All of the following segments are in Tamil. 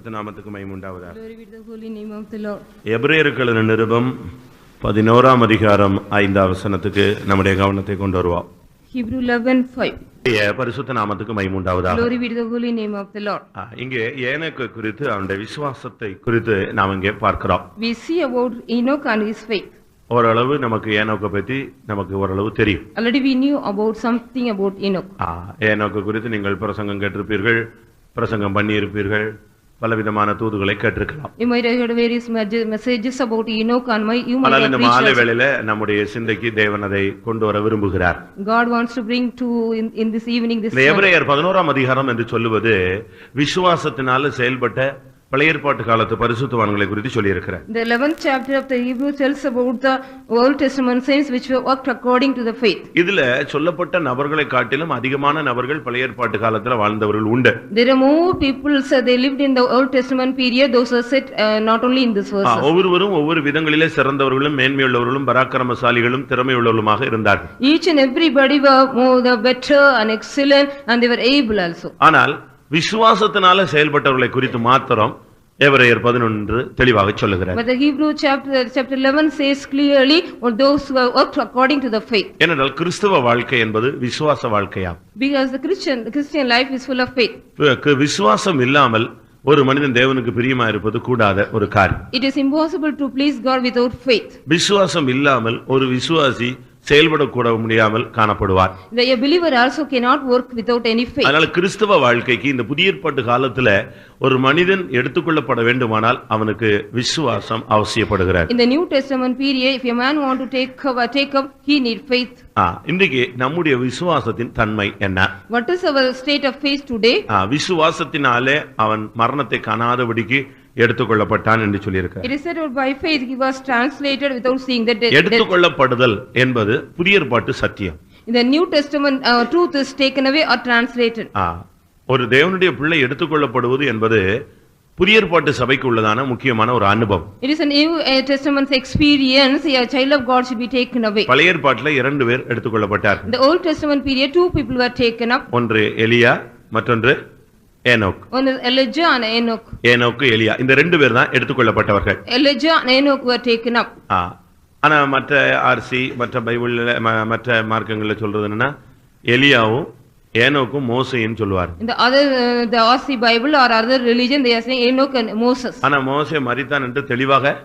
பரிசுத்த நாமத்துக்கு மகிமை உண்டாவதாக. Glory be to the holy name of the Lord. எபிரேயருக்கு எழுதின நிருபம் 11ஆம் அதிகாரம் 5ஆம் வசனத்துக்கு நம்முடைய கவனத்தை கொண்டு வருவோம். Hebrew 11:5. பரிசுத்த நாமத்துக்கு மகிமை உண்டாவதாக. Glory be to the holy name of the Lord. இங்கே ஏனோக்கு குறித்து அவனுடைய விசுவாசத்தை குறித்து நாம் இங்கே பார்க்கிறோம். We see about Enoch and his faith. ஓரளவு நமக்கு ஏனோக்கை பற்றி நமக்கு ஓரளவு தெரியும். Already we knew about something about Enoch. ஏனோக்கு குறித்து நீங்கள் பிரசங்கம் கேட்டிருப்பீர்கள், பிரசங்கம் பண்ணி இருப்பீர்கள், பலவிதமான தூதுகளை கேட்டிருக்கலாம். You might have heard various messages about Enoch and you might have இந்த மாலை வேளையில நம்முடைய சிந்தைக்கு தேவன் அதை கொண்டு வர விரும்புகிறார். God wants to bring to in this evening this. எபிரேயர் 11ஆம் அதிகாரம் என்று சொல்லுவது விசுவாசத்தினால செயல்பட்ட பழைய ஏற்பாட்டு காலத்து பரிசுத்தவான்களை குறித்து சொல்லி இருக்கிறார். The 11th chapter of the Hebrew tells about the Old Testament saints which were worked according to the faith. இதுல சொல்லப்பட்ட நபர்களை காட்டிலும் அதிகமான நபர்கள் பழைய ஏற்பாட்டு காலத்துல வாழ்ந்தவர்கள் உண்டு. There are more people they lived in the Old Testament period, those are said not only in this verse. ஒவ்வொருவரும் ஒவ்வொரு விதங்களிலே சிறந்தவர்களும் மேன்மையுள்ளவர்களும் பராக்கிரமசாலிகளும் திறமையுள்ளவர்களுமாக இருந்தார்கள். Each and everybody were more the better and excellent and they were able also. ஆனால் விசுவாசத்தினால செயல்பட்டவர்களை குறித்து மாத்திரம் எபிரேயர் 11 தெளிவாக சொல்லுகிறார். But the Hebrew chapter 11 says clearly or those who worked according to the faith. ஏனென்றால் கிறிஸ்தவ வாழ்க்கை என்பது விசுவாச வாழ்க்கையாம். Because the Christian life is full of faith. விசுவாசம் இல்லாமல் ஒரு மனிதன் தேவனுக்கு பிரியமா இருப்பது கூடாத ஒரு காரியம். It is impossible to please God without faith. விசுவாசம் இல்லாமல் ஒரு விசுவாசி செயல்படக்கூட முடியாமல் காணப்படுவார். The believer also cannot work without any faith. அதனால கிறிஸ்தவ வாழ்க்கைக்கு இந்த புதிய ஏற்பாட்டு காலத்துல ஒரு மனிதன் எடுத்துக்கொள்ளப்பட வேண்டுமானால் அவனுக்கு விசுவாசம் அவசியப்படுகிறது. In the New Testament period, if a man want to take up, he need faith. இன்றைக்கு நம்முடைய விசுவாசத்தின் தன்மை என்ன? What is our state of faith today? விசுவாசத்தினாலே அவன் மரணத்தை காணாதபடிக்கு எடுத்துக்கொள்ளப்பட்டான் என்று சொல்லியிருக்கிறார். It is said by faith he was translated without seeing the death. எடுத்துக்கொள்ளப்படுதல் என்பது புதிய ஏற்பாட்டு சத்தியம். In the New Testament truth is taken away or translated. ஒரு தேவனுடைய பிள்ளை எடுத்துக்கொள்ளப்படுவது என்பது புதிய ஏற்பாட்டு சபைக்கு உள்ளதான முக்கியமான ஒரு அனுபவம். It is a New Testament experience. A child of God should be taken away. பழைய ஏற்பாட்டிலே 2 பேர் எடுத்துக்கொள்ளப்பட்டார்கள். In the Old Testament period 2 people were taken up. ஒன்று எலியா, மற்றொன்று Enoch. One is Elijah and Enoch. ஏனோக்கு எலியா இந்த 2 பேர் தான் எடுத்துக்கொள்ளப்பட்டவர்கள். Elijah and Enoch were taken up. ஆனா மற்ற ஆர்சி மற்ற பைபிள்ல மற்ற மார்க்கங்கள்ல சொல்றது என்னன்னா எலியாவும் ஏனோக்கும் மோசேன்னு சொல்லுவார். In the other the RC Bible or other religion they are saying Enoch and Moses. ஆனா மோசே மரித்தான் என்று தெளிவாக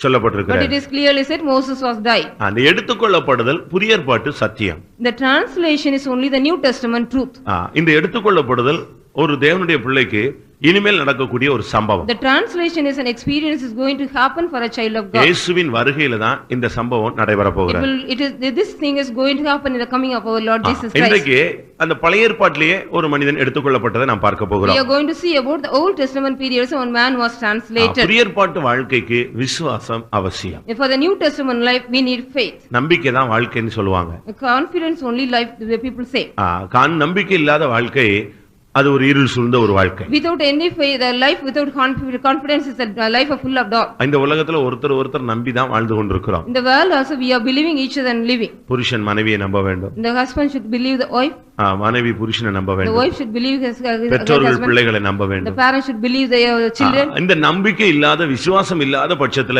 சொல்லப்பட்டிருக்கிறது. But it is clearly said Moses was died. அந்த எடுத்துக்கொள்ளப்படுதல் புதிய ஏற்பாட்டு சத்தியம். The translation is only the New Testament truth. இந்த எடுத்துக்கொள்ளப்படுதல் ஒரு தேவனுடைய பிள்ளைக்கு இனிமேல் நடக்கக்கூடிய ஒரு சம்பவம். The translation is an experience is going to happen for a child of God. இயேசுவின் வருகையில தான் இந்த சம்பவம் நடைபெற போகிறது. This thing is going to happen in the coming of our Lord Jesus Christ. இன்றைக்கு அந்த பழைய ஏற்பாட்டிலேயே ஒரு மனிதன் எடுத்துக்கொள்ளப்பட்டதை நாம் பார்க்க போகிறோம். We are going to see about the Old Testament periods when man was translated. புதிய ஏற்பாட்டு வாழ்க்கைக்கு விசுவாசம் அவசியம். For the New Testament life we need faith. நம்பிக்கை தான் வாழ்க்கைன்னு சொல்லுவாங்க. Confidence only life the people say. நம்பிக்கை இல்லாத வாழ்க்கை அது ஒரு இருள் சூழ்ந்த ஒரு வாழ்க்கை. Without any faith, a life without confidence is a life full of doubt. இந்த உலகத்துல ஒருத்தர் நம்பி தான் வாழ்ந்து கொண்டிருக்கிறோம். In the world also we are believing each other and living. புருஷன் மனைவியை நம்ப வேண்டும். The husband should believe the wife. மனைவி புருஷனை நம்ப வேண்டும். The wife should believe his பெற்றோர்கள் பிள்ளைகளை நம்ப வேண்டும். The parents should believe their children. இந்த நம்பிக்கை இல்லாத விசுவாசம் இல்லாத பட்சத்துல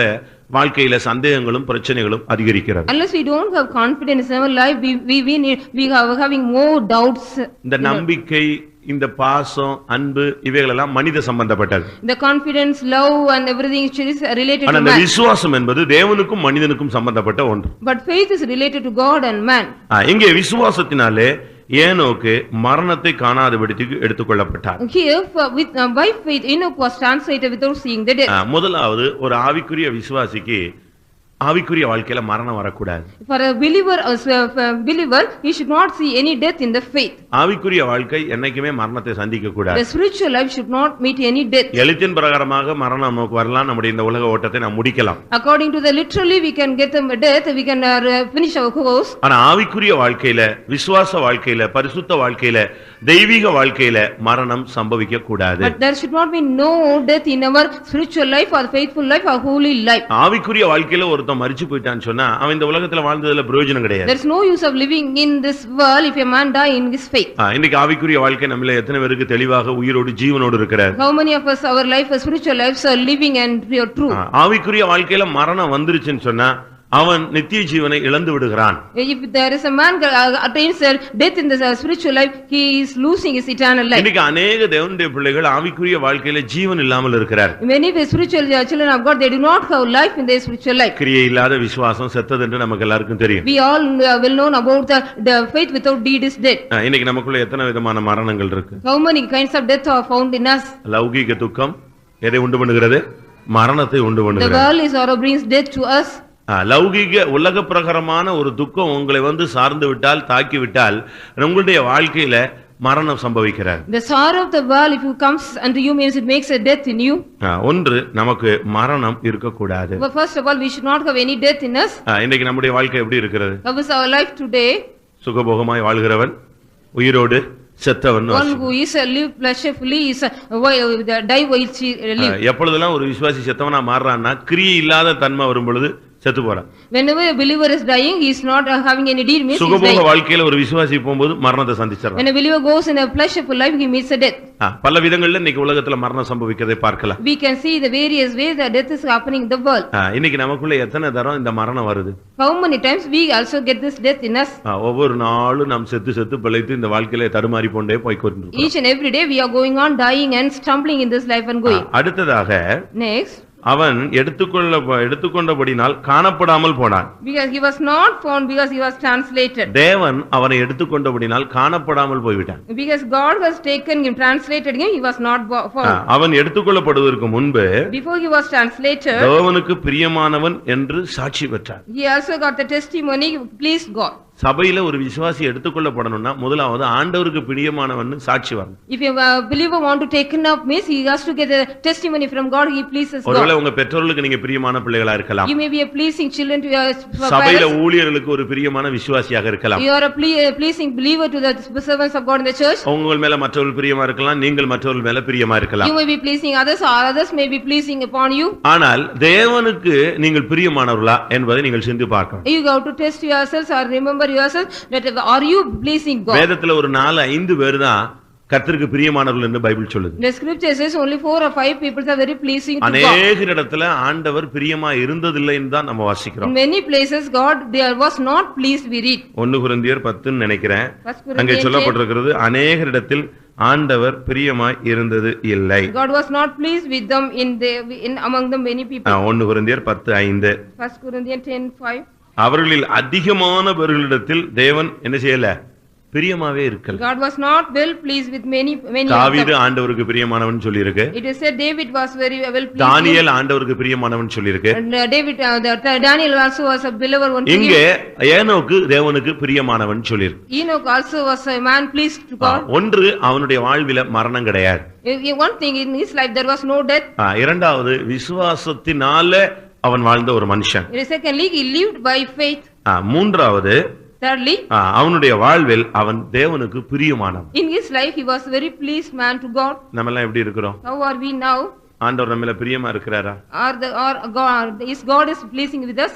வாழ்க்கையில சந்தேகங்களும் பிரச்சனைகளும் அதிகரிக்கிறது. Unless we don't have confidence in our life we are having more doubts. இந்த நம்பிக்கை இந்த பாசம் அன்பு இவைகள் எல்லாம் மனித சம்பந்தப்பட்டது. The confidence love and everything is related to man. அந்த விசுவாசம் என்பது தேவனுக்கும் மனிதனுக்கும் சம்பந்தப்பட்ட ஒன்று. But faith is related to God and man. இங்கே விசுவாசத்தினாலே ஏனோக்கு மரணத்தை காணாதபடிக்கு எடுத்துக்கொள்ளப்பட்டார். Here by faith Enoch was translated without seeing the death. முதலாவது ஒரு ஆவிக்குரிய விசுவாசிக்கு ஆவிக்குரிய வாழ்க்கையில மரணம் வரக்கூடாது. For a believer he should not see any death in the faith. ஆவிக்குரிய வாழ்க்கை என்னைக்குமே மரணத்தை சந்திக்க கூடாது. The spiritual life should not meet any death. எழுத்தின் பிரகாரமாக மரணம் நமக்கு வரலாம், நம்முடைய இந்த உலக ஓட்டத்தை நாம் முடிக்கலாம். According to the literally we can get a death, we can finish our course. ஆனா ஆவிக்குரிய வாழ்க்கையில விசுவாச வாழ்க்கையில பரிசுத்த வாழ்க்கையில தெய்வீக வாழ்க்கையில மரணம் சம்பவிக்க கூடாது. But there should not be no death in our spiritual life or faithful life or holy life. ஆவிக்குரிய வாழ்க்கையில ஒருத்தன் மரிச்சு போயிட்டான்னு சொன்னா அவன் இந்த உலகத்துல வாழ்ந்ததுல பிரயோஜனம் கிடையாது. There is no use of living in this world if a man die in his faith. இன்னைக்கு ஆவிக்குரிய வாழ்க்கை நம்மள எத்தனை பேருக்கு தெளிவாக உயிரோடு ஜீவனோடு இருக்கிறார்? How many of us our life our spiritual lives are living and true? ஆவிக்குரிய வாழ்க்கையில மரணம் வந்துருச்சுன்னு சொன்னா அவன் நித்திய ஜீவனை இழந்து விடுகிறான். If there is a man attains death in the spiritual life, he is losing his eternal life. இன்னைக்கு अनेक தேவனுடைய பிள்ளைகள் ஆவிக்குரிய வாழ்க்கையில ஜீவன் இல்லாமல் இருக்கிறார். Many spiritual children of God, they do not have life in their spiritual life. கிரியை இல்லாத விசுவாசம் செத்தது என்று நமக்கு எல்லாருக்கும் தெரியும். We all well known about the faith without deed is dead. இன்னைக்கு நமக்குள்ள எத்தனை விதமான மரணங்கள் இருக்கு? How many kinds of death are found in us? லௌகிக துக்கம் எதை உண்டு பண்ணுகிறது? மரணத்தை உண்டு பண்ணுகிறது. The world is or brings death to us. லௌகிக உலக பிரகாரமான ஒரு துக்கம் உங்களை வந்து சார்ந்து விட்டால் தாக்கி விட்டால் உங்களுடைய வாழ்க்கையில மரணம் சம்பவிக்கிறது. The sorrow of the world if it comes unto you means it makes a death in you. ஒன்று நமக்கு மரணம் இருக்க கூடாது. First of all we should not have any death in us. இன்னைக்கு நம்முடைய வாழ்க்கை எப்படி இருக்கிறது? How is our life today? சுகபோகமாய் வாழ்கிறவன் உயிரோடு செத்தவன். One who is live pleasurefully is die while she live. எப்பொழுதெல்லாம் ஒரு விசுவாசி செத்தவனா மாறுறான்னா கிரியை இல்லாத தன்மை வரும் பொழுது செத்து போறான். Whenever a believer is dying, he is not having any deed means சுகபோக வாழ்க்கையில ஒரு விசுவாசி போகும்போது மரணத்தை சந்திச்சறான். When a believer goes in a pleasureful life, he meets a death. பல விதங்கள்ல இன்னைக்கு உலகத்துல மரணம் சம்பவிக்கிறதை பார்க்கலாம். We can see the various ways that death is happening in the world. இன்னைக்கு நமக்குள்ள எத்தனை தரம் இந்த மரணம் வருது? How many times we also get this death in us? ஒவ்வொரு நாளும் நாம் செத்து செத்து பிழைத்து இந்த வாழ்க்கையில தடுமாறி கொண்டே போய் கொண்டிருக்கிறோம். Each and every day we are going on dying and stumbling in this life and going. அடுத்ததாக Next, அவன் எடுத்துக்கொண்டபடினால் காணப்படாமல் போனான். Because he was not found because he was translated. தேவன் அவனை எடுத்துக்கொண்டபடினால் காணப்படாமல் போய்விட்டான். Because God was taken him, translated him, he was not found. அவன் எடுத்துக்கொள்ளப்படுவதற்கு முன்பு Before he was translated, தேவனுக்கு பிரியமானவன் என்று சாட்சி பெற்றான். he also got the testimony pleased God. சபையில ஒரு விசுவாசி எடுத்துக்கொள்ளப்படணும்னா முதலாவது ஆண்டவருக்கு பிரியமானவன் சாட்சி வரணும். If a believer want to take up means he has to get a testimony from God, he pleases God. ஒருவேளை உங்க பெற்றோர்களுக்கு நீங்க பிரியமான பிள்ளைகளா இருக்கலாம். You may be a pleasing children to your சபையில ஊழியர்களுக்கு ஒரு பிரியமான விசுவாசியாக இருக்கலாம். You are a pleasing believer to the servants of God in the church. உங்கள் மேல மற்றவர்கள் பிரியமா இருக்கலாம், நீங்கள் மற்றவர்கள் மேல பிரியமா இருக்கலாம். You may be pleasing others or others may be pleasing upon you. ஆனால் தேவனுக்கு நீங்கள் பிரியமானவர்களா என்பதை நீங்கள் சிந்தித்து பார்க்கணும். You have to test yourselves or remember yourself that are you pleasing God. வேதத்துல ஒரு 4-5 பேர் தான் கர்த்தருக்கு பிரியமானவர்கள் என்று பைபிள் சொல்லுது. The scripture says only 4 or 5 people are very pleasing to God. அநேக இடத்துல ஆண்டவர் பிரியமா இருந்ததில்லைன்னு தான் நம்ம வாசிக்கிறோம். In many places God there was not pleased we read. 1 கொரிந்தியர் 10 ன்னு நினைக்கிறேன். அங்கே சொல்லப்பட்டிருக்கிறது அநேக இடத்தில் ஆண்டவர் பிரியமாய் இருந்தது இல்லை. God was not pleased with them in among them many people. 1 கொரிந்தியர் 10:5. 1 Corinthians 10:5. அவர்களில் அதிகமானவர்களிடத்தில் தேவன் என்ன செய்யல? பிரியமாவே இருக்கல. God was not well pleased with many தாவீது ஆண்டவருக்கு பிரியமானவன் சொல்லி இருக்கு. It is said David was very well pleased. தானியேல் ஆண்டவருக்கு பிரியமானவன் சொல்லி இருக்கு. Daniel also was a believer one. இங்கே ஏனோக்கு தேவனுக்கு பிரியமானவன் சொல்லி இருக்கு. Enoch also was a man pleased to God. ஒன்று அவனுடைய வாழ்வில மரணம் கிடையாது. One thing in his life there was no death. இரண்டாவது விசுவாசத்தினால அவன் வாழ்ந்த ஒரு மனுஷன். Secondly he lived by faith. மூன்றாவது Thirdly, அவனுடைய வாழ்வில் அவன் தேவனுக்கு பிரியமானவன். in his life he was very pleased man to God. நம்ம எல்லாம் எப்படி இருக்கிறோம்? How are we now? ஆண்டவர் நம்மள பிரியமா இருக்கிறாரா? Or God is pleasing with us?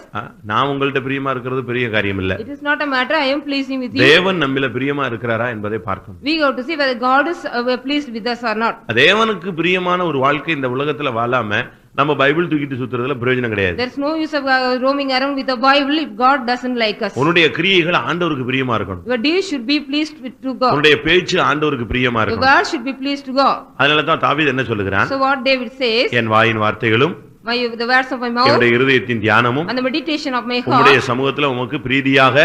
நான் உங்கள்ட்ட பிரியமா இருக்கிறது பெரிய காரியம் இல்ல. It is not a matter I am pleasing with you. தேவன் நம்மள பிரியமா இருக்கிறாரா என்பதை பார்க்கணும். We have to see whether God is pleased with us or not. தேவனுக்கு பிரியமான ஒரு வாழ்க்கை இந்த உலகத்துல வாழாம நம்ம பைபிள் தூக்கிட்டு சுத்துறதுல பிரயோஜனம் கிடையாது. There is no use of roaming around with the Bible if God doesn't like us. உன்னுடைய கிரியைகள் ஆண்டவருக்கு பிரியமா இருக்கணும். Your deeds should be pleased to God. உன்னுடைய பேச்சு ஆண்டவருக்கு பிரியமா Your இருக்கணும். word should be pleased to God. அதனால தான் தாவீது என்ன சொல்லுகிறான்? So what David says, என் வாயின் வார்த்தைகளும் the words of my mouth என்னுடைய இருதயத்தின் தியானமும் and the meditation of my heart உம்முடைய சமூகத்துல உமக்கு பிரீதியாக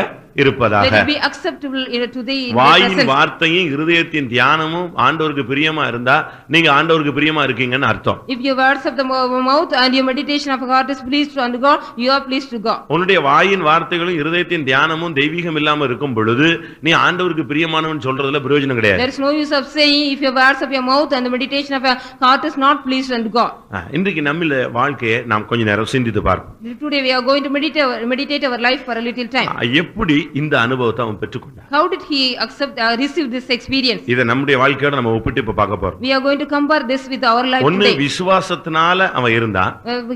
இருப்பதாக. let it be acceptable to thee. வாயின் வார்த்தையும் இருதயத்தின் தியானமும் ஆண்டவருக்கு பிரியமா இருந்தா நீங்க ஆண்டவருக்கு பிரியமா இருக்கீங்கன்னு அர்த்தம். If your words of the mouth and your meditation of heart is pleased unto God, you are pleased to God. உன்னுடைய வாயின் வார்த்தைகளும் இருதயத்தின் தியானமும் தெய்வீகம் இல்லாம இருக்கும் பொழுது நீ ஆண்டவருக்கு பிரியமானவன் சொல்றதுல பிரயோஜனம் கிடையாது. There is no use of saying if your words of your mouth and the meditation of your heart is not pleased unto God. இன்றைக்கு நம்மில வாழ்க்கையை நாம் கொஞ்ச நேரம் சிந்தித்து பார்ப்போம். Today we are going to meditate our life for a little time. எப்படி இந்த அனுபவத்தை அவன் பெற்றுக்கொண்டான்? How did he receive this experience? இத நம்முடைய வாழ்க்கையோட நம்ம ஒப்பிட்டு இப்ப பார்க்க போறோம். We are going to compare this with our life ஒன்னு today. விசுவாசத்தினால அவன் இருந்தான்.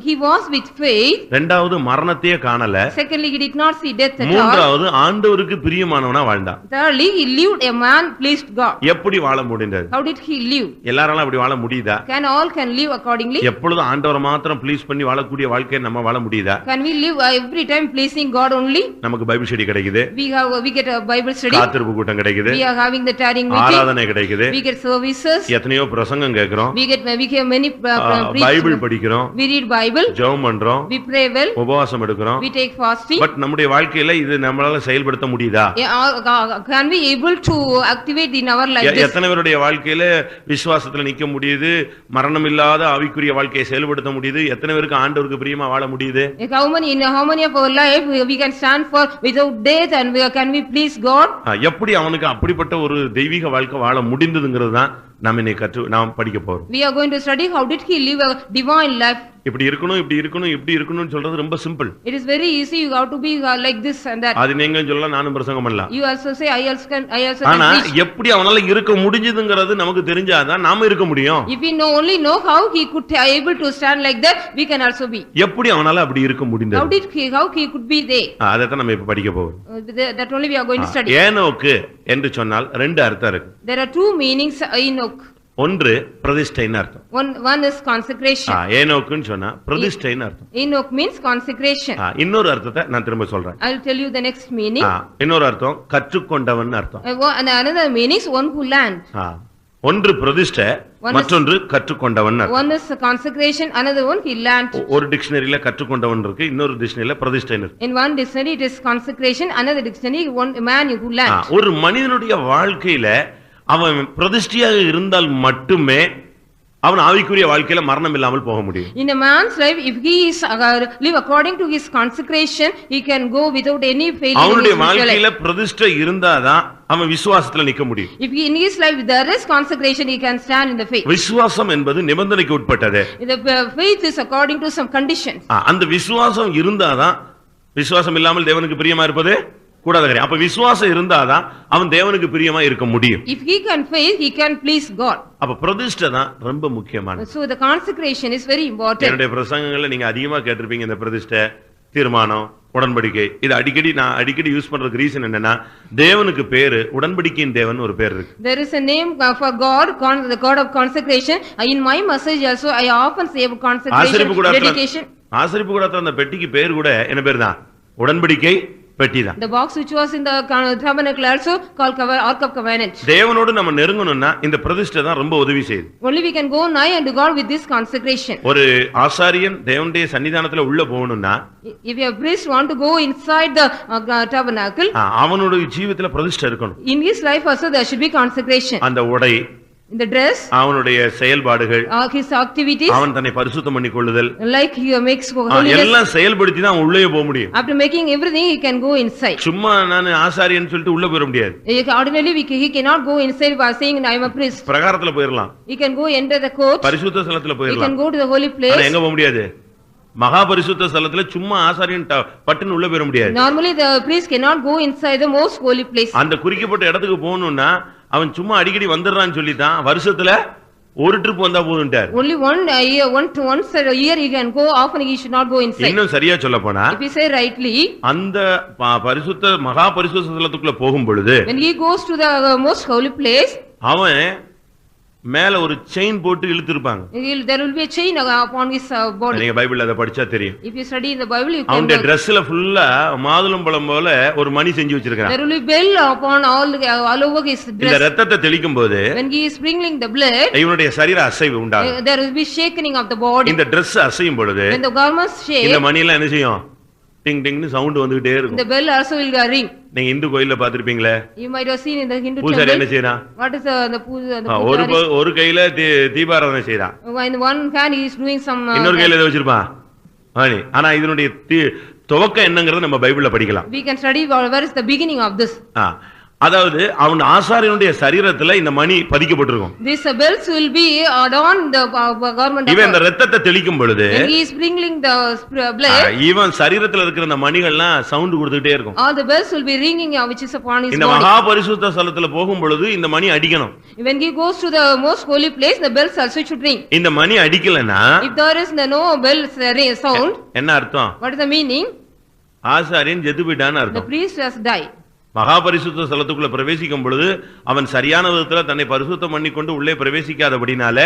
He was with faith. இரண்டாவது மரணத்தையே காணல. Secondly, he did not see death at all. மூன்றாவது ஆண்டவருக்கு பிரியமானவனா வாழ்ந்தான். Thirdly, he lived a man pleased God. எப்படி வாழ முடிந்தது? How did he live? எல்லாராலும் அப்படி வாழ முடியுதா? Can all live accordingly? எப்பொழுதும் ஆண்டவரை மாத்திரம் ப்ளீஸ் பண்ணி வாழக்கூடிய வாழ்க்கையை நம்ம வாழ முடியுதா? Can we live every time pleasing God only? நமக்கு பைபிள் ஸ்டடி கிடைக்குது. We get a Bible study. காத்திருப்பு கூட்டம் கிடைக்குது. We are having the tarrying meeting. ஆராதனை கிடைக்குது. We get services. எத்தனையோ பிரசங்கம் கேக்குறோம். We hear many preaching. Bible படிக்கிறோம். We read Bible. ஜெபம் பண்றோம். We pray well. உபவாசம் எடுக்கிறோம். We take fasting. பட் நம்முடைய வாழ்க்கையில இது நம்மளால செயல்படுத்த முடியுதா? Can we able to activate in our life this? எத்தனை பேருடைய வாழ்க்கையில விசுவாசத்துல நிக்க முடியுது? மரணம் இல்லாத ஆவிக்குரிய வாழ்க்கையை செயல்படுத்த முடியுது? எத்தனை பேருக்கு ஆண்டவருக்கு பிரியமா வாழ முடியுது? How many of our life we can stand for without death and can we please God? எப்படி அவனுக்கு அப்படிப்பட்ட ஒரு தெய்வீக வாழ்க்கை வாழ முடிந்ததுங்கிறது தான் நாம் படிக்க போறோம். We are going to study how did he live a divine life. இப்படி இருக்கணும் இப்படி இருக்கணும் இப்படி இருக்கணும்னு சொல்றது ரொம்ப simple. It is very easy. You have to be like this and that. அது நீங்க சொல்லலாம், நானும் பிரசங்கம் பண்ணலாம். You also say I also can ஆனா எப்படி அவனால இருக்க முடிஞ்சதுங்கிறது நமக்கு தெரிஞ்சாதான் நாம இருக்க முடியும். If we only know how he could able to stand like that, we can also be. எப்படி அவனால அப்படி இருக்க முடிந்தது? How he could be there? அத தான் நம்ம இப்ப படிக்க போறோம். That only we are going to study. ஏனோக்கு என்று சொன்னால் ரெண்டு அர்த்தம் இருக்கு. There are two meanings Enoch. ஒன்று பிரதிஷ்டைன்னு அர்த்தம். One is consecration. ஏனோக்குன்னு சொன்னா பிரதிஷ்டைன்னு அர்த்தம். Enoch means consecration. இன்னொரு அர்த்தத்தை நான் திரும்ப சொல்றேன். I will tell you the next meaning. இன்னொரு அர்த்தம் கற்றுக்கொண்டவன் அர்த்தம். And another meaning is one who learned. ஒன்று பிரதிஷ்டை, மற்றொன்று கற்றுக்கொண்டவன். One is consecration, another one he learned. ஒரு டிக்ஷனரியில கற்றுக்கொண்டவன் இருக்கு, இன்னொரு டிக்ஷனரியில பிரதிஷ்டைன்னு இருக்கு. In one dictionary it is consecration, another dictionary one man who learned. ஒரு மனிதனுடைய வாழ்க்கையில அவன் பிரதிஷ்டையாக இருந்தால் மட்டுமே அவன் ஆவிக்குரிய வாழ்க்கையில மரணம் இல்லாமல் போக முடியும். In a man's life, if he is live according to his consecration, he can go without any failure. அவனுடைய வாழ்க்கையில பிரதிஷ்டை இருந்தாதான் அவன் விசுவாசத்துல நிக்க முடியும். If in his life there is consecration, he can stand in the faith. விசுவாசம் என்பது நிபந்தனைக்கு உட்பட்டது. The faith is according to some conditions. அந்த விசுவாசம் இருந்தாதான், விசுவாசம் இல்லாமல் தேவனுக்கு பிரியமா இருப்பது கூடாத காரியம். அப்ப விசுவாசம் இருந்தாதான் அவன் தேவனுக்கு பிரியமா இருக்க முடியும். If he can faith, he can please God. அப்ப பிரதிஷ்டை தான் ரொம்ப முக்கியமானது. So the consecration is very important. என்னுடைய பிரசங்கங்கள்ல நீங்க அதிகமா கேட்டிருப்பீங்க இந்த பிரதிஷ்டை, தீர்மானம், உடன்படிக்கை. இது அடிக்கடி யூஸ் பண்றதுக்கு ரீசன் என்னன்னா, தேவனுக்கு பேரு உடன்படிக்கையின் தேவன் ஒரு பேர் இருக்கு. There is a name for God, the God of consecration. In my message also I often say about consecration, dedication. ஆசரிப்பு கூடத்துல அந்த பெட்டிக்கு பேர் கூட என்ன பேர் தான்? உடன்படிக்கை பெட்டிதான். The box which was in the tabernacle also called Ark of Covenant. தேவனோடு நம்ம நெருங்கணும்னா இந்த பிரதிஷ்டை தான் ரொம்ப உதவி செய்யுது. Only we can go nigh unto God with this consecration. ஒரு ஆசாரியன் தேவனுடைய சன்னிதானத்துல உள்ள போகணும்னா, if a priest want to go inside the tabernacle, அவனுடைய ஜீவிதத்துல பிரதிஷ்டை இருக்கணும். In his life also there should be consecration. அந்த உடை, in the dress, அவனுடைய செயல்பாடுகள், his activities, அவன் தன்னை பரிசுத்தம் பண்ணிக்கொள்ளுதல், like he makes holiness, எல்லாம் செயல்படுத்தி தான் உள்ளே போக முடியும். After making everything he can go inside. சும்மா நான் ஆசாரியன்னு சொல்லிட்டு உள்ள போக முடியாது. Ordinarily he cannot go inside by saying I am a priest. பிரகாரத்துல போயிரலாம். He can go enter the court. பரிசுத்த ஸ்தலத்துல போயிரலாம். He can go to the holy place. ஆனா எங்க போக முடியாது? மகா பரிசுத்த ஸ்தலத்துல சும்மா ஆசாரியன் பட்டுன்னு உள்ள போக முடியாது. Normally the priest cannot go inside the most holy place. அந்த குறிக்கப்பட்ட இடத்துக்கு போகணும்னா அவன் சும்மா அடிக்கடி வந்துடுறான்னு சொல்லி தான் வருஷத்துல ஒரு ட்ரிப் வந்தா போதும்ட்டார். Only once a year he can go, often he should not go inside. இன்னும் சரியா சொல்லப் போனா, if you say rightly, அந்த பரிசுத்த மகா பரிசுத்த ஸ்தலத்துக்குள்ள போகும் பொழுது, when he goes to the most holy place, அவன் மேல ஒரு செயின் போட்டு இழுத்திருப்பாங்க. There will be a chain upon his body. நீங்க பைபிள்ல அத படிச்சா தெரியும். If you study in the Bible, you can. அவனுடைய Dressல ஃபுல்லா மாதுளம்பழம் போல ஒரு மணி செஞ்சு வச்சிருக்கான். There will be bell upon all over his dress. இந்த இரத்தத்தை தெளிக்கும்போது, when he is sprinkling the blood, இவனுடைய சரீர அசைவு உண்டாகும். there will be shaking of the body. இந்த Dress அசையும் பொழுது, when the garments shake, இந்த மணி எல்லாம் என்ன செய்யும்? டிங் டிங்னு சவுண்ட் வந்துட்டே இருக்கும். The bell also will ring. நீங்க இந்து கோயில்ல பாத்திருப்பீங்களே, you might have seen in the Hindu பூசாரி என்ன செய்றான்? what is the puja? ஒரு கையில தீபாராதனை செய்றான். in one hand he is doing some இன்னொரு கையில எதை வச்சிருப்பான்? ஆனா இதனுடைய துவக்கம் என்னங்கறத நம்ம பைபிள்ல படிக்கலாம். we can study where is the beginning of this. அதாவது அவன் ஆசாரியனுடைய சரீரத்துல இந்த மணி பதிக்கப்பட்டிருக்கும். These bells will be adorned the garment of இவன் இந்த இரத்தத்தை தெளிக்கும் பொழுது when he is sprinkling the blood, இவன் சரீரத்துல இருக்கிற இந்த மணிகள்லாம் சவுண்ட் கொடுத்துட்டே இருக்கும். all the bells will be ringing which is upon his இந்த body. மகா பரிசுத்த ஸ்தலத்துல போகும் பொழுது இந்த மணி அடிக்கணும். When he goes to the most holy place, the bells also should ring. இந்த மணி அடிக்கலனா If there is no bells sound, என்ன அர்த்தம்? what is the meaning? ஆசாரியன் செத்து போயிட்டான்னு The அர்த்தம். priest has died. மகா பரிசுத்த ஸ்தலத்துக்குள்ள பிரவேசிக்கும் பொழுது அவன் சரியான விதத்துல தன்னை பரிசுத்தம் பண்ணி கொண்டு உள்ளே பிரவேசிக்காதபடினால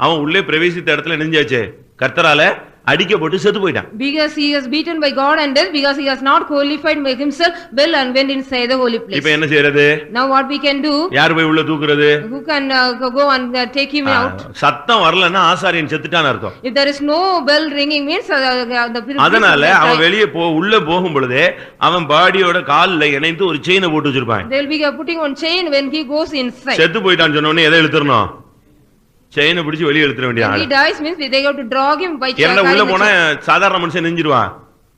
அவன் உள்ளே பிரவேசித்த இடத்துல நெஞ்சாச்சு கர்த்தரால அடிக்கப்பட்டு செத்து போயிட்டான். Because he is beaten by God and death, because he has not qualified himself well and went inside the holy place. இப்போ என்ன செய்யறது? Now what we can do? யார் போய் உள்ள தூக்குறது? Who can go and take him out? சத்தம் வரலன்னா ஆசாரியன் செத்துட்டான்னு அர்த்தம். If there is no bell ringing means the priest. அதனால அவன் வெளியே உள்ள போகும் பொழுதே அவன் பாடியோட கால்ல இணைந்து ஒரு செயினை போட்டு வச்சிருப்பான். They will be putting on chain when he goes inside. செத்து போயிட்டான்னு சொன்ன உடனே எதை இழுத்துறணும்? செயினை பிடிச்சு வெளியே இழுத்துற வேண்டிய ஆளு. He dies means they have to drag him by chain. என்ன உள்ள போனா சாதாரண மனுஷன் நெஞ்சிடுவான்,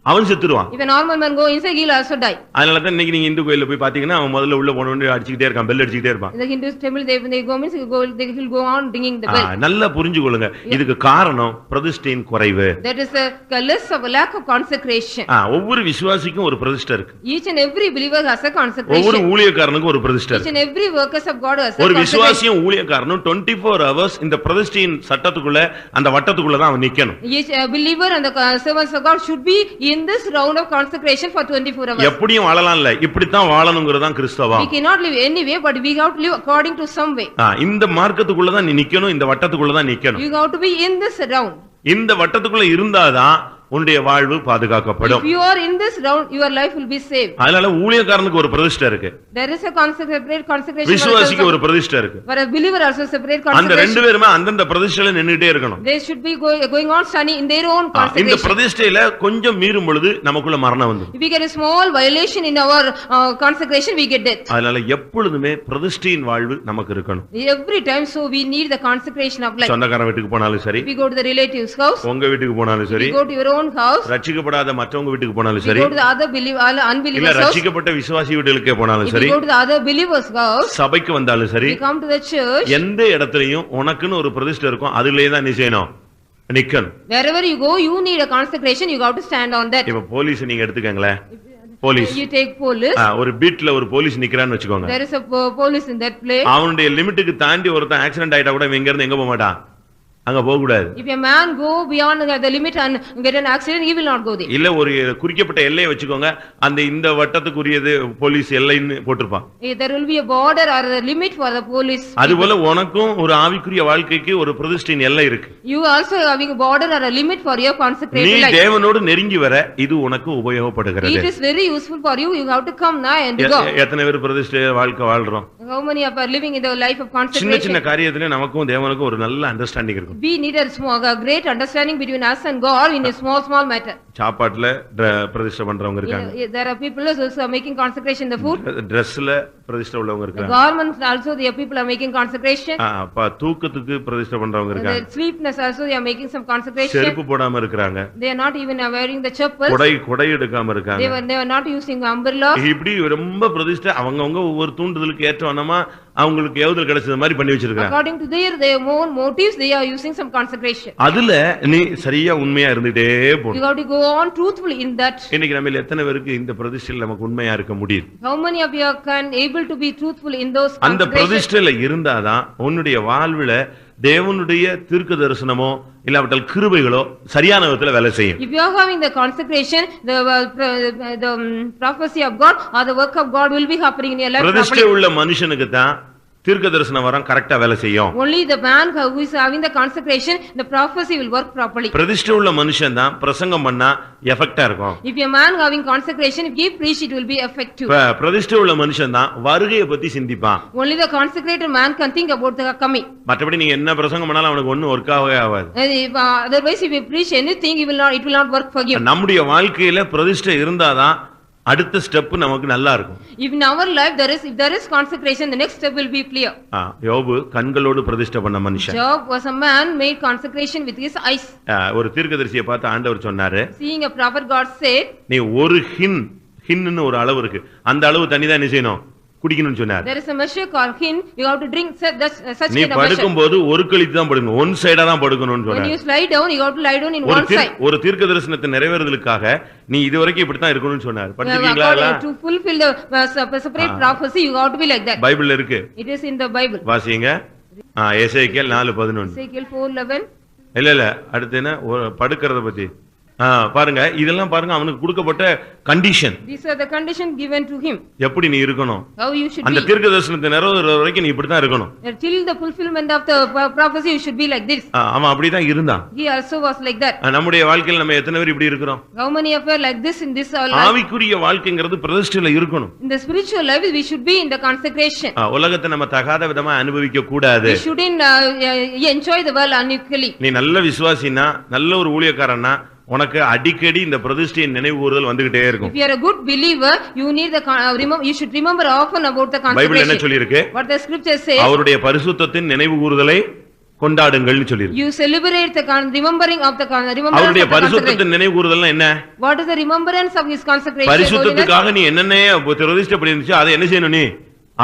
அவன் செத்துருவான். If a normal man go inside, he will also die. அதனால தான் இன்னைக்கு நீங்க இந்து கோயில்ல போய் பாத்தீங்கன்னா அவன் முதல்ல உள்ள போன உடனே அடிச்சிட்டே இருக்கான், பெல் அடிச்சிட்டே இருப்பான். In the Hindu temple they go means they will go on ringing the bell. நல்லா புரிஞ்சுக்கொள்ளுங்க, இதுக்கு காரணம் பிரதிஷ்டையின் குறைவு. That is a less of a lack of consecration. ஒவ்வொரு விசுவாசிக்கும் ஒரு பிரதிஷ்டை இருக்கு. Each and every believer has a consecration. ஒவ்வொரு ஊழியக்காரனுக்கும் ஒரு பிரதிஷ்டை Each இருக்கு. and every workers of God has a consecration. ஒரு விசுவாசியும் ஊழியக்காரனும் 24 hours இந்த பிரதிஷ்டையின் சட்டத்துக்குள்ள அந்த வட்டத்துக்குள்ள தான் அவன் நிக்கணும். Each believer and the servants of God should be in this round of consecration for 24 hours. எப்படியும் வாழலாம் இல்ல, இப்படி தான் வாழணும்ங்கிறது தான் கிறிஸ்தவம். We cannot live any way, but we have to live according to some way. இந்த மார்க்கத்துக்குள்ள தான் நீ நிக்கணும், இந்த வட்டத்துக்குள்ள தான் நிக்கணும். You have to be in this round. இந்த வட்டத்துக்குள்ள இருந்தாதான் உன்னுடைய வாழ்வு பாதுகாக்கப்படும். If you are in this round, your life will be saved. அதனால ஊழியக்காரனுக்கு ஒரு பிரதிஷ்டை இருக்கு. There is a separate consecration. விசுவாசிக்கு ஒரு பிரதிஷ்டை இருக்கு. For a believer also separate அந்த consecration. ரெண்டு பேருமே அந்தந்த பிரதிஷ்டையில நின்னுட்டே இருக்கணும். They should be going on standing in their own consecration. இந்த பிரதிஷ்டையில கொஞ்சம் மீறும் பொழுது நமக்குள்ள மரணம் வந்து. If we get a small violation in our consecration, we get death. அதனால எப்பொழுதுமே பிரதிஷ்டையின் வாழ்வு நமக்கு இருக்கணும். Every time, so we need the consecration of life. சொந்தக்காரன் வீட்டுக்கு போனாலும் சரி, If we go to the relative's house, உங்க வீட்டுக்கு போனாலும் சரி, we go to your own house, ரட்சிக்கப்படாத மற்றவங்க வீட்டுக்கு போனாலும் we சரி, go to the other இல்ல unbelievers' house, ரட்சிக்கப்பட்ட விசுவாசி வீட்டுக்கு போனாலும் if we சரி, go to the other believers' house, சபைக்கு வந்தாலும் சரி, we come to the church, எந்த இடத்துலயும் உனக்குன்னு ஒரு பிரதிஷ்டை இருக்கும், அதுலயே தான் நீ செய்யணும், நிக்கணும். wherever you go, you need a consecration, you have to stand on that. இப்ப போலீஸ் நீங்க எடுத்துக்கங்களேன், போலீஸ் You take police, ஒரு பீட்ல ஒரு போலீஸ் நிக்கிறான்னு வச்சுக்கோங்க, there is a police in that place. அவனுடைய லிமிட்டுக்கு தாண்டி ஒருத்தன் ஆக்சிடென்ட் ஆயிட்டா கூட இவன் இங்க இருந்து எங்க போக மாட்டான், அங்க போக கூடாது. If a man go beyond the limit and get an accident, he will not go there. இல்ல ஒரு குறிக்கப்பட்ட எல்லையை வச்சுக்கோங்க, அந்த இந்த வட்டத்துக்குரியது போலீஸ் எல்லைன்னு போட்டிருப்பான். There will be a border or a limit for the police. அதுபோல உனக்கும் ஒரு ஆவிக்குரிய வாழ்க்கைக்கு ஒரு பிரதிஷ்டையின் எல்லை இருக்கு. You also having a border or a limit for your நீ consecrated life. தேவனோடு நெருங்கி வர இது உனக்கு உபயோகப்படுகிறது. It is very useful for you. You have to come now and go. எத்தனை பேர் பிரதிஷ்டை வாழ்க்கை வாழ்றோம்? How many of are living in the life of சின்ன consecration? சின்ன காரியத்துல நமக்கும் தேவனுக்கும் ஒரு நல்ல அண்டர்ஸ்டாண்டிங் இருக்கும். We need a great understanding between us and God in a small matter. சாப்பாட்டுல பிரதிஷ்டை பண்றவங்க இருக்காங்க. There are people who are making consecration in the food. Dressல பிரதிஷ்டை உள்ளவங்க The இருக்காங்க. garments also the people are making consecration. தூக்கத்துக்கு பிரதிஷ்டை பண்றவங்க The இருக்காங்க. sleepness also they are making some consecration. செருப்பு போடாம இருக்காங்க. They are not even wearing the chappals. கொடை எடுக்காம இருக்காங்க. They were not using umbrella. இப்படி ரொம்ப பிரதிஷ்டை அவங்கவங்க ஒவ்வொரு தூண்டுதலுக்கு ஏற்றவனமா அவங்களுக்கு ஏவுதல் கிடைச்சது மாதிரி பண்ணி வச்சிருக்காங்க. According to their own motives, they are using some consecration. அதுல நீ சரியா உண்மையா இருந்துட்டே போணும். You have to go on truthfully in that. இன்னைக்கு நம்ம எத்தனை பேருக்கு இந்த பிரதிஷ்டையில நமக்கு உண்மையா இருக்க முடியும்? How many of you can able to be truthful in those அந்த consecrations? பிரதிஷ்டையில இருந்தாதான் உன்னுடைய வாழ்வுல தேவனுடைய தீர்க்க தரிசனமோ இல்லாவிட்டால் கிருபைகளோ சரியான விதத்துல வேலை செய்யும். If you are having the consecration, the prophecy of God or the work of God will be happening in your life. பிரதிஷ்டை உள்ள மனுஷனுக்கு தான் தீர்க்க தரிசனம் வரம் கரெக்டா வேலை செய்யும். Only the man who is having the consecration, the prophecy will work properly. பிரதிஷ்டை உள்ள மனுஷன் தான் பிரசங்கம் பண்ணா எஃபெக்ட்டா இருக்கும். If a man having consecration, if he preach, it will be effective. பிரதிஷ்டை உள்ள மனுஷன் தான் வருகையை பத்தி சிந்திப்பான். Only the consecrated man can think about the coming. மற்றபடி நீங்க என்ன பிரசங்கம் பண்ணாலும் அவனுக்கு ஒண்ணும் ஒர்க் ஆகவே ஆகாது. Otherwise, if you preach anything, it will not work for you. நம்முடைய வாழ்க்கையில பிரதிஷ்டை இருந்தாதான் அடுத்த ஸ்டெப் நமக்கு நல்லா இருக்கும். If in our life if there is consecration, the next step will be clear. யோபு கண்களோடு பிரதிஷ்டை பண்ண மனுஷன். Job was a man made consecration with his eyes. ஒரு தீர்க்கதரிசியை பார்த்து ஆண்டவர் சொன்னாரு, Seeing a prophet, God said, நீ ஒரு ஹின்னு ஒரு அளவு இருக்கு, அந்த அளவு தண்ணி தான் என்ன செய்யணும், குடிக்கணும்னு சொன்னார். There is a measure called hin, you have to drink such நீ kind of measure. படுக்கும்போது ஒரு கழித்து தான் படுக்கணும், ஒன் சைடா தான் படுக்கணும்னு When சொன்னார். you lie down, you have to lie down in one side. ஒரு தீர்க்க தரிசனத்தை நிறைவேறுதலுக்காக நீ இதுவரைக்கும் இப்படி தான் இருக்கணும்னு சொன்னார். படிச்சிருக்கீங்களா? To fulfill the separate prophecy, you have to be like that. பைபிள்ல இருக்கு. It is in the Bible. வாசிங்க. எசேக்கியேல் 4:11. Ezekiel 4:11. இல்ல அடுத்து என்ன படுக்கிறத பத்தி பாருங்க. இதெல்லாம் பாருங்க அவனுக்கு கொடுக்கப்பட்ட condition. These are the condition given to him. எப்படி நீ இருக்கணும், how you should அந்த be. தீர்க்க தரிசனத்தை நிறைவேறுற வரைக்கும் நீ இப்படி தான் இருக்கணும். Till the fulfillment of the prophecy you should be like this. அவன் அப்படி தான் இருந்தான். He also was like that. நம்முடைய வாழ்க்கையில் நம்ம எத்தனை பேர் இப்படி இருக்கிறோம்? How many of you are like this in this life? ஆவிக்குரிய வாழ்க்கைங்கிறது பிரதிஷ்டையில இருக்கணும். In the spiritual life we should be in the consecration. உலகத்தை நம்ம தகாத விதமா அனுபவிக்க கூடாது. We shouldn't enjoy the world unequally. நீ நல்ல விசுவாசினா, நல்ல ஒரு ஊழியக்காரனா, உனக்கு அடிக்கடி இந்த பிரதிஷ்டையின் நினைவு கூறுதல் வந்துகிட்டே இருக்கும். If you are a good believer, you need the you should remember often about the consecration. Bible என்ன சொல்லி இருக்கு? What the scripture says, அவருடைய பரிசுத்தத்தின் நினைவு கூறுதலை கொண்டாடுங்கள்னு சொல்லி இருக்கு. You celebrate the remembering of the அவருடைய பரிசுத்தத்தின் நினைவு கூறுதல்னா என்ன? What is the remembrance of his consecration? பரிசுத்தத்துக்காக நீ என்னென்ன பிரதிஷ்டை பண்ணிருந்துச்சு அதை என்ன செய்யணும்? நீ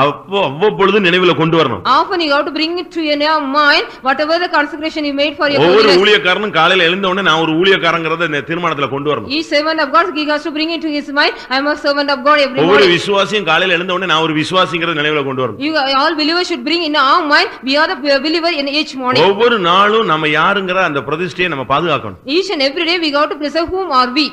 அவ்வப்பொழுது நினைவுல கொண்டு வரணும். Often you have to bring it to your mind whatever the consecration you made for your ஒவ்வொரு ஊழியக்காரனும் காலையில எழுந்த உடனே நான் ஒரு ஊழியக்காரங்கறத இந்த தீர்மானத்துல கொண்டு வரணும். Each servant of God he has to bring it to his mind, I am a servant of God every morning. ஒவ்வொரு விசுவாசியும் காலையில எழுந்த உடனே நான் ஒரு விசுவாசிங்கறத நினைவுல கொண்டு வரணும். You all believers should bring in our mind we are the believer in each morning. ஒவ்வொரு நாளும் நம்ம யாருங்கற அந்த பிரதிஷ்டையை நம்ம பாதுகாக்கணும். Each and every day we got to preserve whom are we.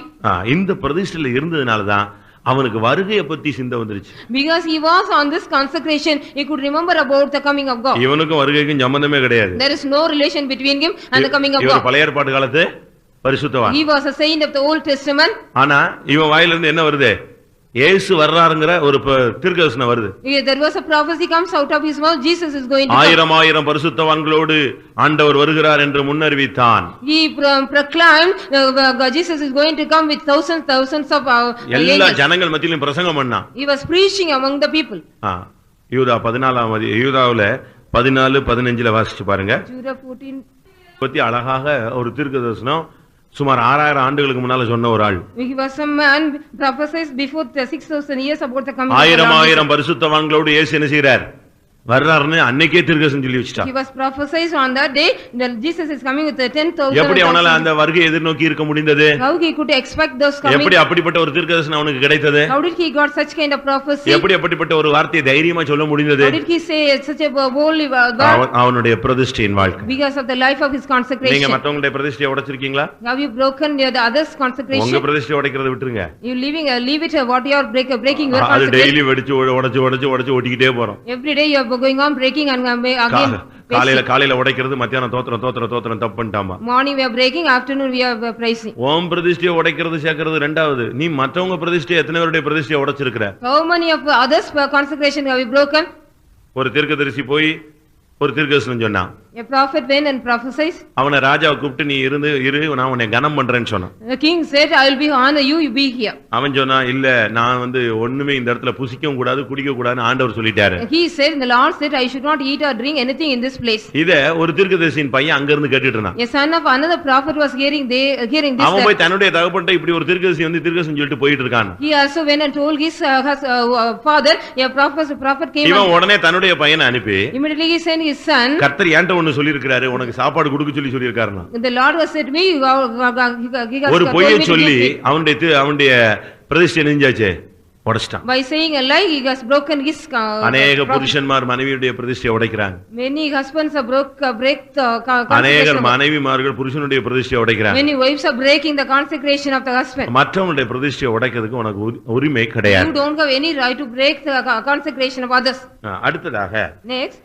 இந்த பிரதிஷ்டையில இருந்ததனால தான் அவனுக்கு வருகையை பத்தி சிந்தை வந்துருச்சு. Because he was on this consecration, he could remember about the coming of God. இவனுக்கும் வருகைக்கும் சம்பந்தமே கிடையாது. There is no relation between him and the coming of God. இவர் பழைய ஏற்பாட்டு காலத்து பரிசுத்தவான். He was a saint of the Old Testament. ஆனா இவன் வாயில இருந்து என்ன வருது? இயேசு வர்றாருங்கற ஒரு தீர்க்கதரிசனம் வருது. There was a prophecy comes out of his mouth, Jesus is going to come. ஆயிரம் பரிசுத்தவான்களோடு ஆண்டவர் வருகிறார் என்று முன்னறிவித்தான். He proclaimed Jesus is going to come with thousands of எல்லா ஜனங்கள் மத்தியிலும் பிரசங்கம் பண்ணான். He was preaching among the people. யூதா 14 யூதாவுல 14:15 வாசிச்சு பாருங்க. Judah 14 பத்தி அழகாக ஒரு தீர்க்கதரிசனம் சுமார் 6000 ஆண்டுகளுக்கு முன்னால சொன்ன ஒரு ஆள். He was a man prophesied before 6000 years about the coming of God. ஆயிரம் பரிசுத்தவான்களோடு இயேசு என்ன செய்றார்? வர்றாருன்னு அன்னைக்கே தீர்க்கதரிசனம் சொல்லி வச்சிட்டான். He was prophesied on that day that Jesus is coming with 10,000. எப்படி அவனால அந்த வருகையை எதிர்நோக்கி இருக்க முடிந்தது? How he could expect those coming? எப்படி அப்படிப்பட்ட ஒரு தீர்க்கதரிசனம் அவனுக்கு கிடைத்தது? How did he got such kind of prophecy? எப்படி அப்படிப்பட்ட ஒரு வார்த்தையை தைரியமா சொல்ல முடிந்தது? How did he say such a boldly word? அவனுடைய பிரதிஷ்டையின் வாழ்க்கை. Because of the life of his consecration. நீங்க மத்தவங்களுடைய பிரதிஷ்டையை உடைச்சிருக்கீங்களா? Have you broken the others consecration? உங்க பிரதிஷ்டையை உடைக்கிறத விட்டுருங்க. You leave it what you are breaking your consecration. அது டெய்லி உடைச்சு ஓடிக்கிட்டே போறோம். Every day you are going on breaking and again காலையில உடைக்கிறது, மத்தியானம் தோத்திரம் தப்பு பண்ணிட்டாமா. Morning we are breaking, afternoon we are praising. ஓம் பிரதிஷ்டையை உடைக்கிறது சேர்க்கிறது ரெண்டாவது. நீ மத்தவங்க பிரதிஷ்டையை எத்தனை பேருடைய பிரதிஷ்டையை உடைச்சிருக்கிற? How many of others consecration have you broken? ஒரு தீர்க்கதரிசி போய் ஒரு தீர்க்கதரிசனம் சொன்னான். A prophet went and prophesied. அவனை ராஜாவை கூப்பிட்டு நீ இரு நான் உன்னை கனம் பண்றேன்னு சொன்னான். The king said I will be honor you be here. அவன் சொன்னா இல்ல நான் ஒண்ணுமே இந்த இடத்துல புசிக்கவும் கூடாது குடிக்க கூடாதுன்னு ஆண்டவர் சொல்லிட்டாரு. He said the Lord said I should not eat or drink anything in this place. இத ஒரு தீர்க்கதரிசியின் பையன் அங்க இருந்து கேட்டுட்டு இருந்தான். A son of another prophet was hearing this. அவன் போய் தன்னுடைய தகப்பன்ட்ட இப்படி ஒரு தீர்க்கதரிசி தீர்க்கதரிசனம் சொல்லிட்டு போயிட்டு இருக்கான். He also went and told his father a prophet came. இவன் உடனே தன்னுடைய பையனை அனுப்பி immediately he sent his son. கர்த்தர் ஏன்ட்ட ஒன்னு சொல்லி இருக்காரு, உனக்கு சாப்பாடு கொடுக்க சொல்லி இருக்காருன்னா. The Lord was said me ஒரு பொய்யை சொல்லி அவனுடைய பிரதிஷ்டை நெஞ்சாச்சே உடைச்சிட்டான். By saying a lie he has broken his अनेक புருஷன்மார் மனைவியுடைய பிரதிஷ்டையை உடைக்கிறாங்க. Many husbands break the अनेक மனைவிமார்கள் புருஷனுடைய பிரதிஷ்டையை உடைக்கிறாங்க. Many wives are breaking the consecration of the husband. மற்றவங்களுடைய பிரதிஷ்டையை உடைக்கிறதுக்கு உனக்கு உரிமை கிடையாது. You don't have any right to break the consecration of others. அடுத்ததாக next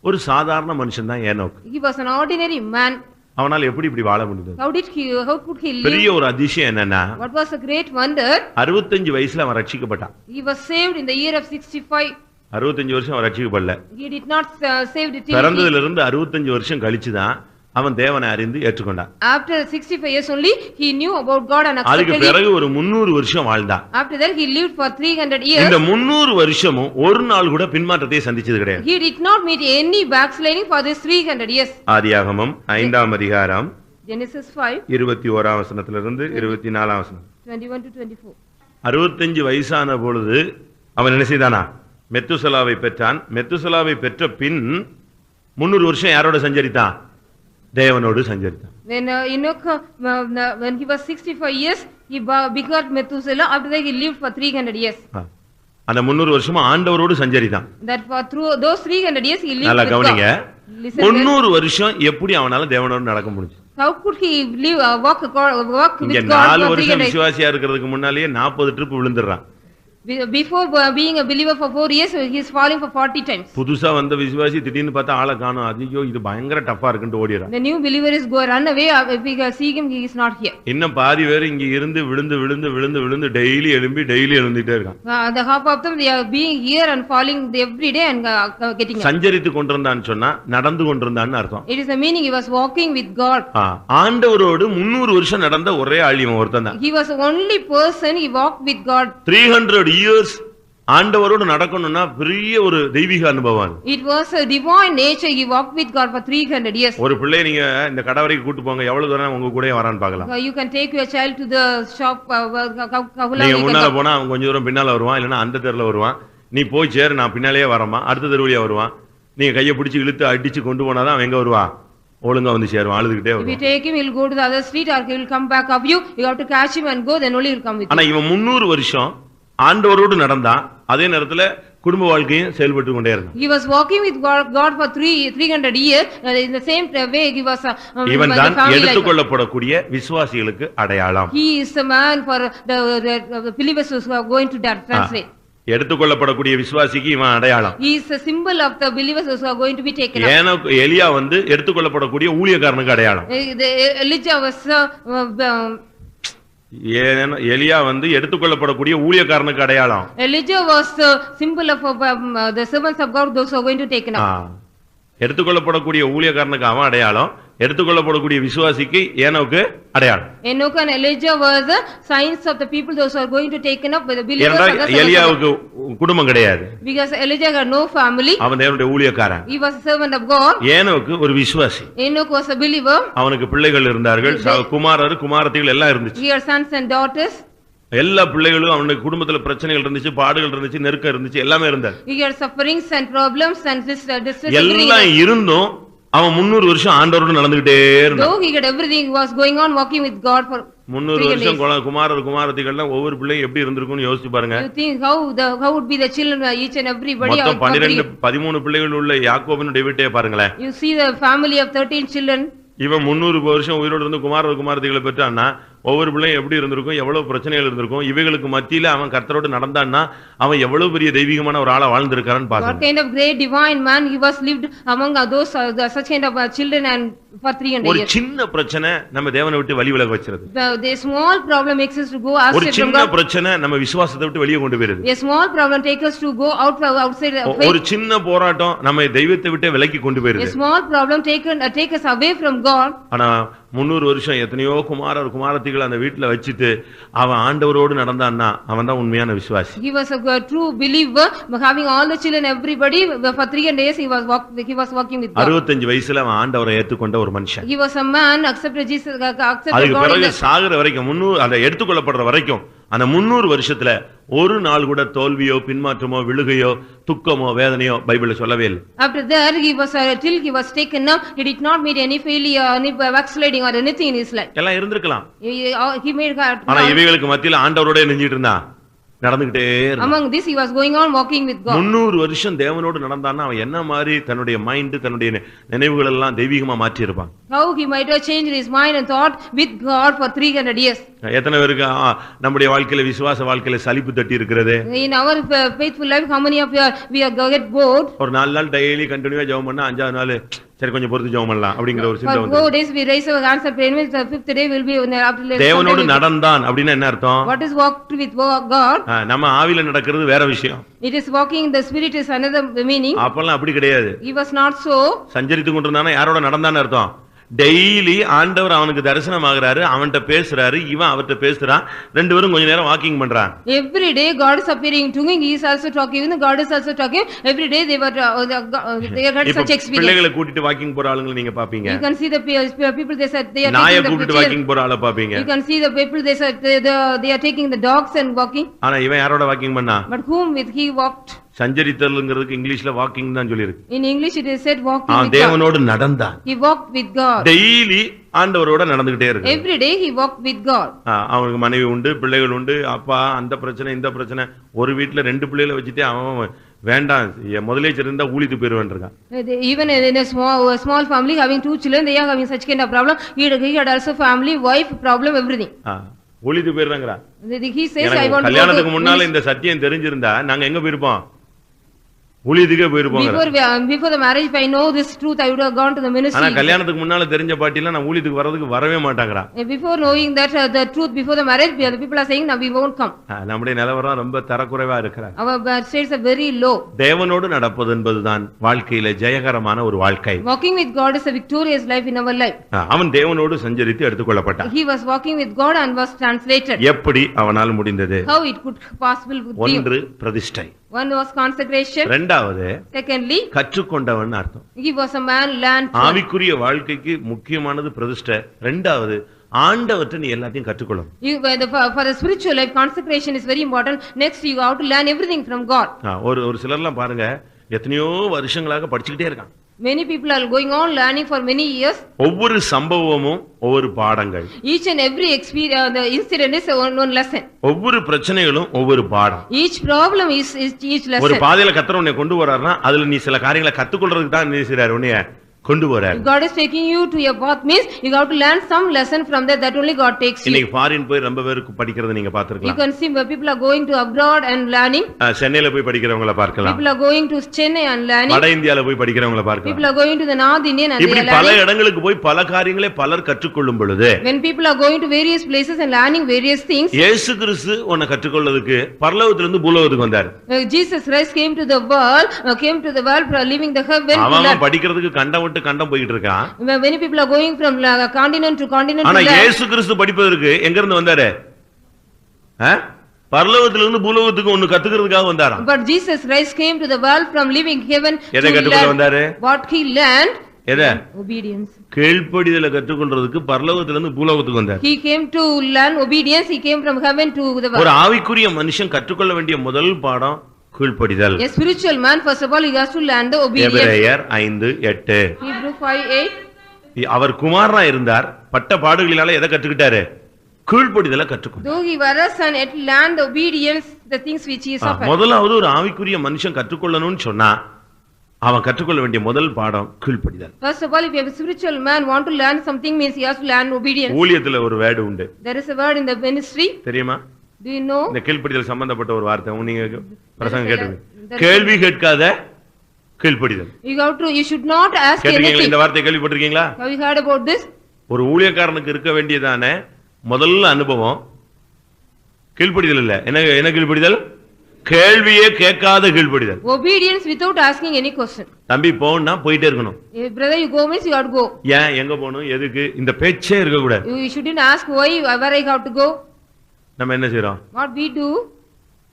ஒரு சாதாரண மனுஷன் தான் Enoch. He was an ordinary man. அவனால எப்படி இப்படி வாழ முடிந்தது? How could he live? பெரிய ஒரு அதிசயம் என்னன்னா, what was a great wonder? 65 வயசுல அவன் ரட்சிக்கப்பட்டான். He was saved in the year of 65. 65 வருஷம் அவன் ரட்சிக்கப்படல. He did not saved till பிறந்ததிலிருந்து இருந்து 65 வருஷம் கழிச்சு தான் அவன் தேவனை அறிந்து ஏற்றுக்கொண்டான். After 65 years only he knew about God and accepted அதுக்கு பிறகு ஒரு 300 வருஷம் வாழ்ந்தான். After that he lived for 300 years. இந்த 300 வருஷமும் ஒரு நாள் கூட பின்மாற்றத்தை சந்திச்சது கிடையாது. He did not meet any backsliding for this 300 years. ஆதியாகமம் 5ஆம் அதிகாரம் Genesis 5 21ஆம் வசனத்திலிருந்து 24ஆம் வசனம். 21 to 24. 65 வயசான பொழுது அவன் என்ன செய்தானா? மெத்துசலாவை பெற்றான். மெத்துசலாவை பெற்ற பின் 300 வருஷம் யாரோட சஞ்சரித்தான்? தேவனோடு சஞ்சரித்தான். When Enoch, when he was 65 years, he begot Methuselah. After that, he lived for 300 years. அந்த 300 வருஷமா ஆண்டவரோடு சஞ்சரித்தான். That for through those 300 years, he lived நல்லா with கவனிங்க. God. 300 வருஷம் எப்படி அவனால தேவனோடு நடக்க முடிஞ்சது? How could he live, walk with இங்க God 4 for வருஷம் 300 years? விசுவாசியா இருக்கிறதுக்கு முன்னாலேயே 40 trip விழுந்துறான். Before being a believer for 4 years, he is falling for 40 times. புதுசா வந்த விசுவாசி திடீர்னு பார்த்தா ஆளை காணோம். ஐயோ இது பயங்கர டஃபா இருக்குன்னு ஓடிறான். The new believer is go run away. If we see him, he is not here. இன்னும் பாதி பேர் இங்க இருந்து விழுந்து டெய்லி எழுந்திட்டே இருக்கான். The half of them, they are being here and falling every day and getting up. சஞ்சரித்து கொண்டிருந்தான்னு சொன்னா நடந்து கொண்டிருந்தான்னு அர்த்தம். It is the meaning he was walking with God. ஆண்டவரோடு 300 வருஷம் நடந்த ஒரே ஆள் இவன் ஒருத்தன் தான். He was the only person he walked with God. 300 years ஆண்டவரோடு நடக்கணும்னா பெரிய ஒரு தெய்வீக அனுபவம். It was a divine nature. He walked with God for 300 years. ஒரு பிள்ளை நீங்க இந்த கடை வரைக்கும் கூட்டி போங்க, எவ்வளவு தூரம் உங்க கூடயே வரான்னு பார்க்கலாம். You can take your child to the shop. நீங்க முன்னால போனா அவன் கொஞ்சம் தூரம் பின்னால வருவான், இல்லனா அந்த தெருல வருவான். நீ போய் சேர், நான் பின்னாலேயே வரமா, அடுத்த தெருவுலயே வருவான். நீங்க கையை பிடிச்சு இழுத்து அடிச்சு கொண்டு போனாதான் அவன் எங்க வருவா? ஒழுங்கா வந்து சேருவான், அழுதுகிட்டே வருவான். If you take him, he'll go to the other street or he will come back of you. You have to catch him and go, then only he'll come with you. ஆனா இவன் 300 வருஷம் ஆண்டவரோடு நடந்தான். அதே நேரத்துல குடும்ப வாழ்க்கையும் செயல்பட்டு கொண்டே இருந்தான். He was walking with God for 300 years. In the same way he was இவன் தான் எடுத்துக்கொள்ளப்படக்கூடிய விசுவாசிகளுக்கு அடையாளம். He is the man for the believers who are going to translate. எடுத்துக்கொள்ளப்படக்கூடிய விசுவாசிக்கு இவன் அடையாளம். He is a symbol of the believers who are going to be taken up. Enoch எலியா வந்து எடுத்துக்கொள்ளப்படக்கூடிய ஊழியக்காரனுக்கு அடையாளம். Elijah was எலியா வந்து எடுத்துக்கொள்ளப்படக்கூடிய ஊழியக்காரனுக்கு அடையாளம். Elijah was the symbol of the servants of God, those who are going to take up. எடுத்துக்கொள்ளப்படக்கூடிய ஊழியக்காரனுக்கு அவன் அடையாளம், எடுத்துக்கொள்ளப்படக்கூடிய விசுவாசிக்கு ஏனோக்கு அடையாளம். Enoch and Elijah were the signs of the people those who are going to taken up by the believers. எலியாவுக்கு குடும்பம் கிடையாது. Because Elijah had no family. அவன் தேவனுடைய ஊழியக்காரன். He was a servant of God. ஏனோக்கு ஒரு விசுவாசி. Enoch was a believer. அவனுக்கு பிள்ளைகள் இருந்தார்கள், குமாரர் குமாரத்திகள் எல்லாம் இருந்துச்சு. He had sons and daughters. எல்லா பிள்ளைகளும் அவனுக்கு குடும்பத்துல பிரச்சனைகள் இருந்துச்சு, பாடுகள் இருந்துச்சு, நெருக்கம் இருந்துச்சு, எல்லாமே இருந்தது. He had sufferings and problems and distress. எல்லாம் இருந்தும் அவன் 300 வருஷம் ஆண்டவரோடு நடந்துகிட்டே இருந்தான். Though he had everything, he was going on walking with God for 300 வருஷம் குமாரர் குமாரத்திகள்லாம் ஒவ்வொரு பிள்ளையும் எப்படி இருந்திருக்கும்னு யோசிச்சு பாருங்க. You think how would be the children, each and everybody? மொத்தம் 13 பிள்ளைகள் உள்ள யாக்கோபினுடைய வீட்டையே பாருங்களேன். You see the family of 13 children. இவன் 300 வருஷம் உயிரோடு இருந்து குமாரர் குமாரத்திகளை பெற்றான்னா ஒவ்வொரு பிள்ளையும் எப்படி இருந்திருக்கும், எவ்வளவு பிரச்சனைகள் இருந்திருக்கும். இவைகளுக்கு மத்தியில அவன் கர்த்தரோடு நடந்தான்னா அவன் எவ்வளவு பெரிய தெய்வீகமான ஒரு ஆளா வாழ்ந்திருக்கான்னு பாருங்க. What kind of great divine man he was lived among those such kind of children and for 300 years. ஒரு சின்ன பிரச்சனை நம்ம தேவனை விட்டு வழி விலக வச்சிருது. The small problem makes us to go astray from God. ஒரு சின்ன பிரச்சனை நம்ம விசுவாசத்தை விட்டு வெளியே கொண்டு போயிருது. A small problem takes us to go outside the faith. ஒரு சின்ன போராட்டம் நம்ம தெய்வத்தை விட்டு விலக்கி கொண்டு போயிருது. A small problem take us away from God. ஆனா 300 வருஷம் எத்தனையோ குமாரர் குமாரத்திகள் அந்த வீட்டுல வச்சிட்டு அவன் ஆண்டவரோடு நடந்தான்னா அவன் தான் உண்மையான விசுவாசி. He was a true believer, having all the children, everybody. For 300 days he was walking with God. 65 வயசுல அவன் ஆண்டவரை ஏற்றுக்கொண்ட ஒரு மனுஷன். He was a man accepted Jesus, accepted அதுக்கு God. பிறகு சாகுற வரைக்கும் 300 அந்த எடுத்துக்கொள்ளப்படுற வரைக்கும் அந்த 300 வருஷத்துல ஒரு நாள் கூட தோல்வியோ பின்மாற்றமோ விழுகையோ துக்கமோ வேதனையோ பைபிள்ல சொல்லவே இல்லை. After that he was till he was taken up, he did not meet any failure, any backsliding or anything in his life. எல்லாம் இருந்திருக்கலாம். He made ஆனா இவைகளுக்கு மத்தியில ஆண்டவரோட நெஞ்சிட்டு இருந்தான், நடந்துகிட்டே இருந்தான். Among this he was going on walking with God. 300 வருஷம் தேவனோடு நடந்தான்னா அவன் என்ன மாதிரி தன்னுடைய மைண்ட் தன்னுடைய நினைவுகள் எல்லாம் தெய்வீகமா மாற்றி இருப்பான். How he might have changed his mind and thought with God for 300 years. எத்தனை பேருக்கு நம்முடைய வாழ்க்கையில விசுவாச வாழ்க்கையில சலிப்பு தட்டி இருக்கிறது? In our faithful life, how many of you we are get bored? ஒரு 4 நாள் டெய்லி கண்டினியூவா ஜெபம் பண்ணா 5வது நாள் சரி கொஞ்சம் பொறுத்து ஜெபம் பண்ணலாம் அப்படிங்கற ஒரு சிந்தை வந்து. 4 days we raise our hands and pray, the 5th day will be after. தேவனோடு நடந்தான் அப்படினா என்ன அர்த்தம்? What is walked with God? நம்ம ஆவியில நடக்கிறது வேற விஷயம். It is walking in the spirit is another meaning. அப்பலாம் அப்படி கிடையாது. He was not so. சஞ்சரித்து கொண்டிருந்தானா யாரோட நடந்தான்னு அர்த்தம்? டெய்லி ஆண்டவர் அவனுக்கு தரிசனம் ஆகுறாரு, அவன்கிட்ட பேசுறாரு, இவன் அவர்கிட்ட பேசுறான், ரெண்டு பேரும் கொஞ்ச நேரம் வாக்கிங் பண்றான். Every day God is appearing to him, he is also talking, even God is also talking. Every day they were they had such experience. பிள்ளைகளை கூட்டிட்டு வாக்கிங் போற ஆளுங்களை நீங்க பாப்பீங்க. You can see the people they said they are நாயை கூட்டிட்டு வாக்கிங் போற ஆளை பாப்பீங்க. You can see the people they said they are taking the dogs and walking. ஆனா இவன் யாரோட வாக்கிங் பண்ணா? But whom with he walked? சஞ்சரித்தல்ங்கிறதுக்கு இங்கிலீஷ்ல வாக்கிங் தான் சொல்லியிருக்கு. In English it is said walking with God. தேவனோடு நடந்தான். He walked with God. Daily ஆண்டவரோட நடந்துகிட்டே இருக்கு. Every day he walked with God. அவனுக்கு மனைவி உண்டு, பிள்ளைகள் உண்டு, அப்பா அந்த பிரச்சனை இந்த பிரச்சனை. ஒரு வீட்டுல 2 பிள்ளைகளை வச்சுட்டு அவன் வேண்டாம் முதலே இருந்தா ஊழித்து போயிருவான் இருக்கான். Even in a small family having 2 children, they are having such kind of problem. He had also family, wife problem, everything. ஊழித்து போயிருறாங்கறா. He says I want to. கல்யாணத்துக்கு முன்னால இந்த சத்தியம் தெரிஞ்சிருந்தா நாங்க எங்க போயிருப்போம்? ஊழியத்துக்கே போயிருப்போம். Before the marriage, if I know this truth, I would have gone to the ministry. ஆனா கல்யாணத்துக்கு முன்னால தெரிஞ்ச பாட்டில நான் ஊழியத்துக்கு வரதுக்கு வரவே மாட்டாங்கறா. Before knowing that the truth before the marriage, the people are saying now we won't come. நம்முடைய நிலவரம் ரொம்ப தரக்குறைவா இருக்குறாங்க. Our states are very low. தேவனோடு நடப்பது என்பதுதான் வாழ்க்கையில ஜெயகரமான ஒரு வாழ்க்கை. Walking with God is a victorious life in our life. அவன் தேவனோடு சஞ்சரித்து எடுத்துக்கொள்ளப்பட்டான். He was walking with God and was translated. எப்படி அவனால் முடிந்தது? How it could possible with him? ஒன்று பிரதிஷ்டை. One was consecration. இரண்டாவது Secondly, கற்றுக்கொண்டவன் அர்த்தம். he was a man learned. ஆவிக்குரிய வாழ்க்கைக்கு முக்கியமானது பிரதிஷ்டை. இரண்டாவது ஆண்டவர்ட்ட நீ எல்லாத்தையும் கற்றுக்கொள்ளணும். For the spiritual life, consecration is very important. Next, you have to learn everything from God. ஒரு சிலர்லாம் பாருங்க எத்தனையோ வருஷங்களாக படிச்சுக்கிட்டே இருக்காங்க. Many people are going on learning for many years. ஒவ்வொரு சம்பவமும் ஒவ்வொரு பாடங்கள். Each and every experience, the incident is one lesson. ஒவ்வொரு பிரச்சனைகளும் ஒவ்வொரு பாடம். Each problem is each lesson. ஒரு பாதையில கர்த்தர் உன்னை கொண்டு வராருன்னா அதுல நீ சில காரியங்களை கத்துக்கொள்றதுக்கு தான் நீ செய்றாரு உன்னை கொண்டு வராரு. God is taking you to your path means you have to learn some lesson from that only God takes you. இன்னைக்கு ஃபாரின் போய் ரொம்ப பேருக்கு படிக்கிறது நீங்க பாத்துக்கலாம். You can see where people are going to abroad and learning. சென்னையில போய் படிக்கிறவங்கள பார்க்கலாம். People are going to Chennai and learning. வட இந்தியால போய் படிக்கிறவங்கள பார்க்கலாம். People are going to the North Indian and they are learning. இப்படி பல இடங்களுக்கு போய் பல காரியங்களை பலர் கற்றுக்கொள்ளும் பொழுது when people are going to various places and learning various things, இயேசு கிறிஸ்து உன்னை கற்றுக்கொள்றதுக்கு பரலோகத்துல இருந்து பூலோகத்துக்கு வந்தார். Jesus Christ came to the world for leaving the heaven. அவன் படிக்கிறதுக்கு கண்டம் விட்டு கண்டம் போயிட்டு இருக்கான். Many people are going from continent to continent. ஆனா இயேசு கிறிஸ்து படிப்பதற்கு எங்க இருந்து வந்தாரு? பரலோகத்துல இருந்து பூலோகத்துக்கு ஒன்னு கத்துக்கிறதுக்காக வந்தாராம். But Jesus Christ came to the world from living heaven to எதை கற்றுக்கொள்ள வந்தாரு? What he learned? எதை? Obedience. கீழ்ப்படிதலை கற்றுக்கொள்றதுக்கு பரலோகத்துல இருந்து பூலோகத்துக்கு வந்தார். He came to learn obedience. He came from heaven to the world. ஒரு ஆவிக்குரிய மனுஷன் கற்றுக்கொள்ள வேண்டிய முதல் பாடம் கீழ்ப்படிதல். A spiritual man, first of all, he has to learn the obedience. எபிரேயர் 5:8. Hebrew 5:8. அவர் குமாரனா இருந்தார், பட்ட பாடுகளினால எதை கற்றுக்கிட்டாரு? கீழ்ப்படிதலை கற்றுக்கொண்டார். Though he was a son, yet learned obedience, the things which he suffered. முதலாவது ஒரு ஆவிக்குரிய மனுஷன் கற்றுக்கொள்ளணும்னு சொன்னா அவன் கற்றுக்கொள்ள வேண்டிய முதல் பாடம் கீழ்ப்படிதல். First of all, if a spiritual man want to learn something means he has to learn obedience. ஊழியத்துல ஒரு வேர்ட் உண்டு. There is a word in the ministry. தெரியுமா? Do you know? இந்த கீழ்ப்படிதல் சம்பந்தப்பட்ட ஒரு வார்த்தை நீங்க பிரசங்கம் கேட்டீங்க. கேள்வி கேட்காத கீழ்ப்படிதல். You should not ask anything. இந்த வார்த்தை கேள்விப்பட்டிருக்கீங்களா? Have you heard about this? ஒரு ஊழியக்காரனுக்கு இருக்க வேண்டியதான முதல் அனுபவம் கீழ்ப்படிதல் இல்ல. என்ன கீழ்ப்படிதல்? கேள்வியே கேட்காத கீழ்ப்படிதல். Obedience without asking any question. தம்பி போன்னா போயிட்டே இருக்கணும். Brother, you go means you have to go. ஏன் எங்க போணும் எதுக்கு இந்த பேச்சே இருக்க கூடாது. You shouldn't ask why where I have to go. நம்ம என்ன செய்றோம்? What we do?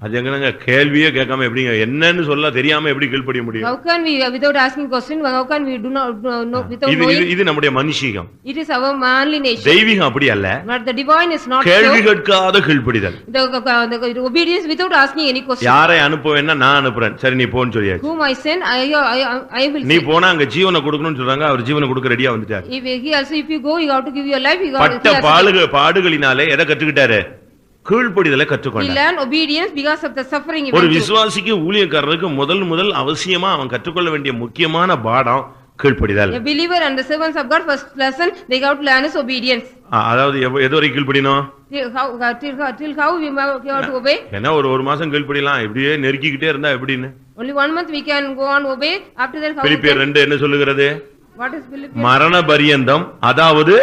அது எங்கங்க கேள்வியே கேட்காம எப்படிங்க என்னன்னு சொல்ல தெரியாம எப்படி கீழ்ப்படிய முடியும்? How can we without asking question? How can we do not know without knowing? இது நம்முடைய மனுஷீகம். It is our manly nature. தெய்வீகம் அப்படி அல்ல. But the divine is not so. கேள்வி கேட்காத கீழ்ப்படிதல். The obedience without asking any question. யாரை அனுப்புவேன்னா நான் அனுப்புறேன். சரி நீ போன்னு சொல்லியாச்சு. Whom I send, I will. நீ போனா அங்க ஜீவனை கொடுக்கணும்னு சொல்றாங்க. அவர் ஜீவனை கொடுக்க ரெடியா வந்துட்டார். If you go, you have to give your life. பட்ட பாடுகளினாலே எதை கற்றுக்கிட்டாரு? கீழ்ப்படிதலை கற்றுக்கொண்டார். He learned obedience because of the suffering. ஒரு விசுவாசிக்கு ஊழியக்காரருக்கு முதல்ல அவசியமா அவன் கற்றுக்கொள்ள வேண்டிய முக்கியமான பாடம் கீழ்ப்படிதல். A believer and the servants of God, first lesson they got to learn is obedience. அதாவது எதுவரை கீழ்ப்படியணும்? Till how we have to obey? ஏன்னா ஒரு மாசம் கீழ்ப்படியலாம், இப்படியே நெருக்கிக்கிட்டே இருந்தா எப்படின்னு? Only 1 month we can go on obey. After that how? பிலிப்பியர் 2 என்ன சொல்லுகிறது? What is Philippians? மரண பரியந்தம், அதாவது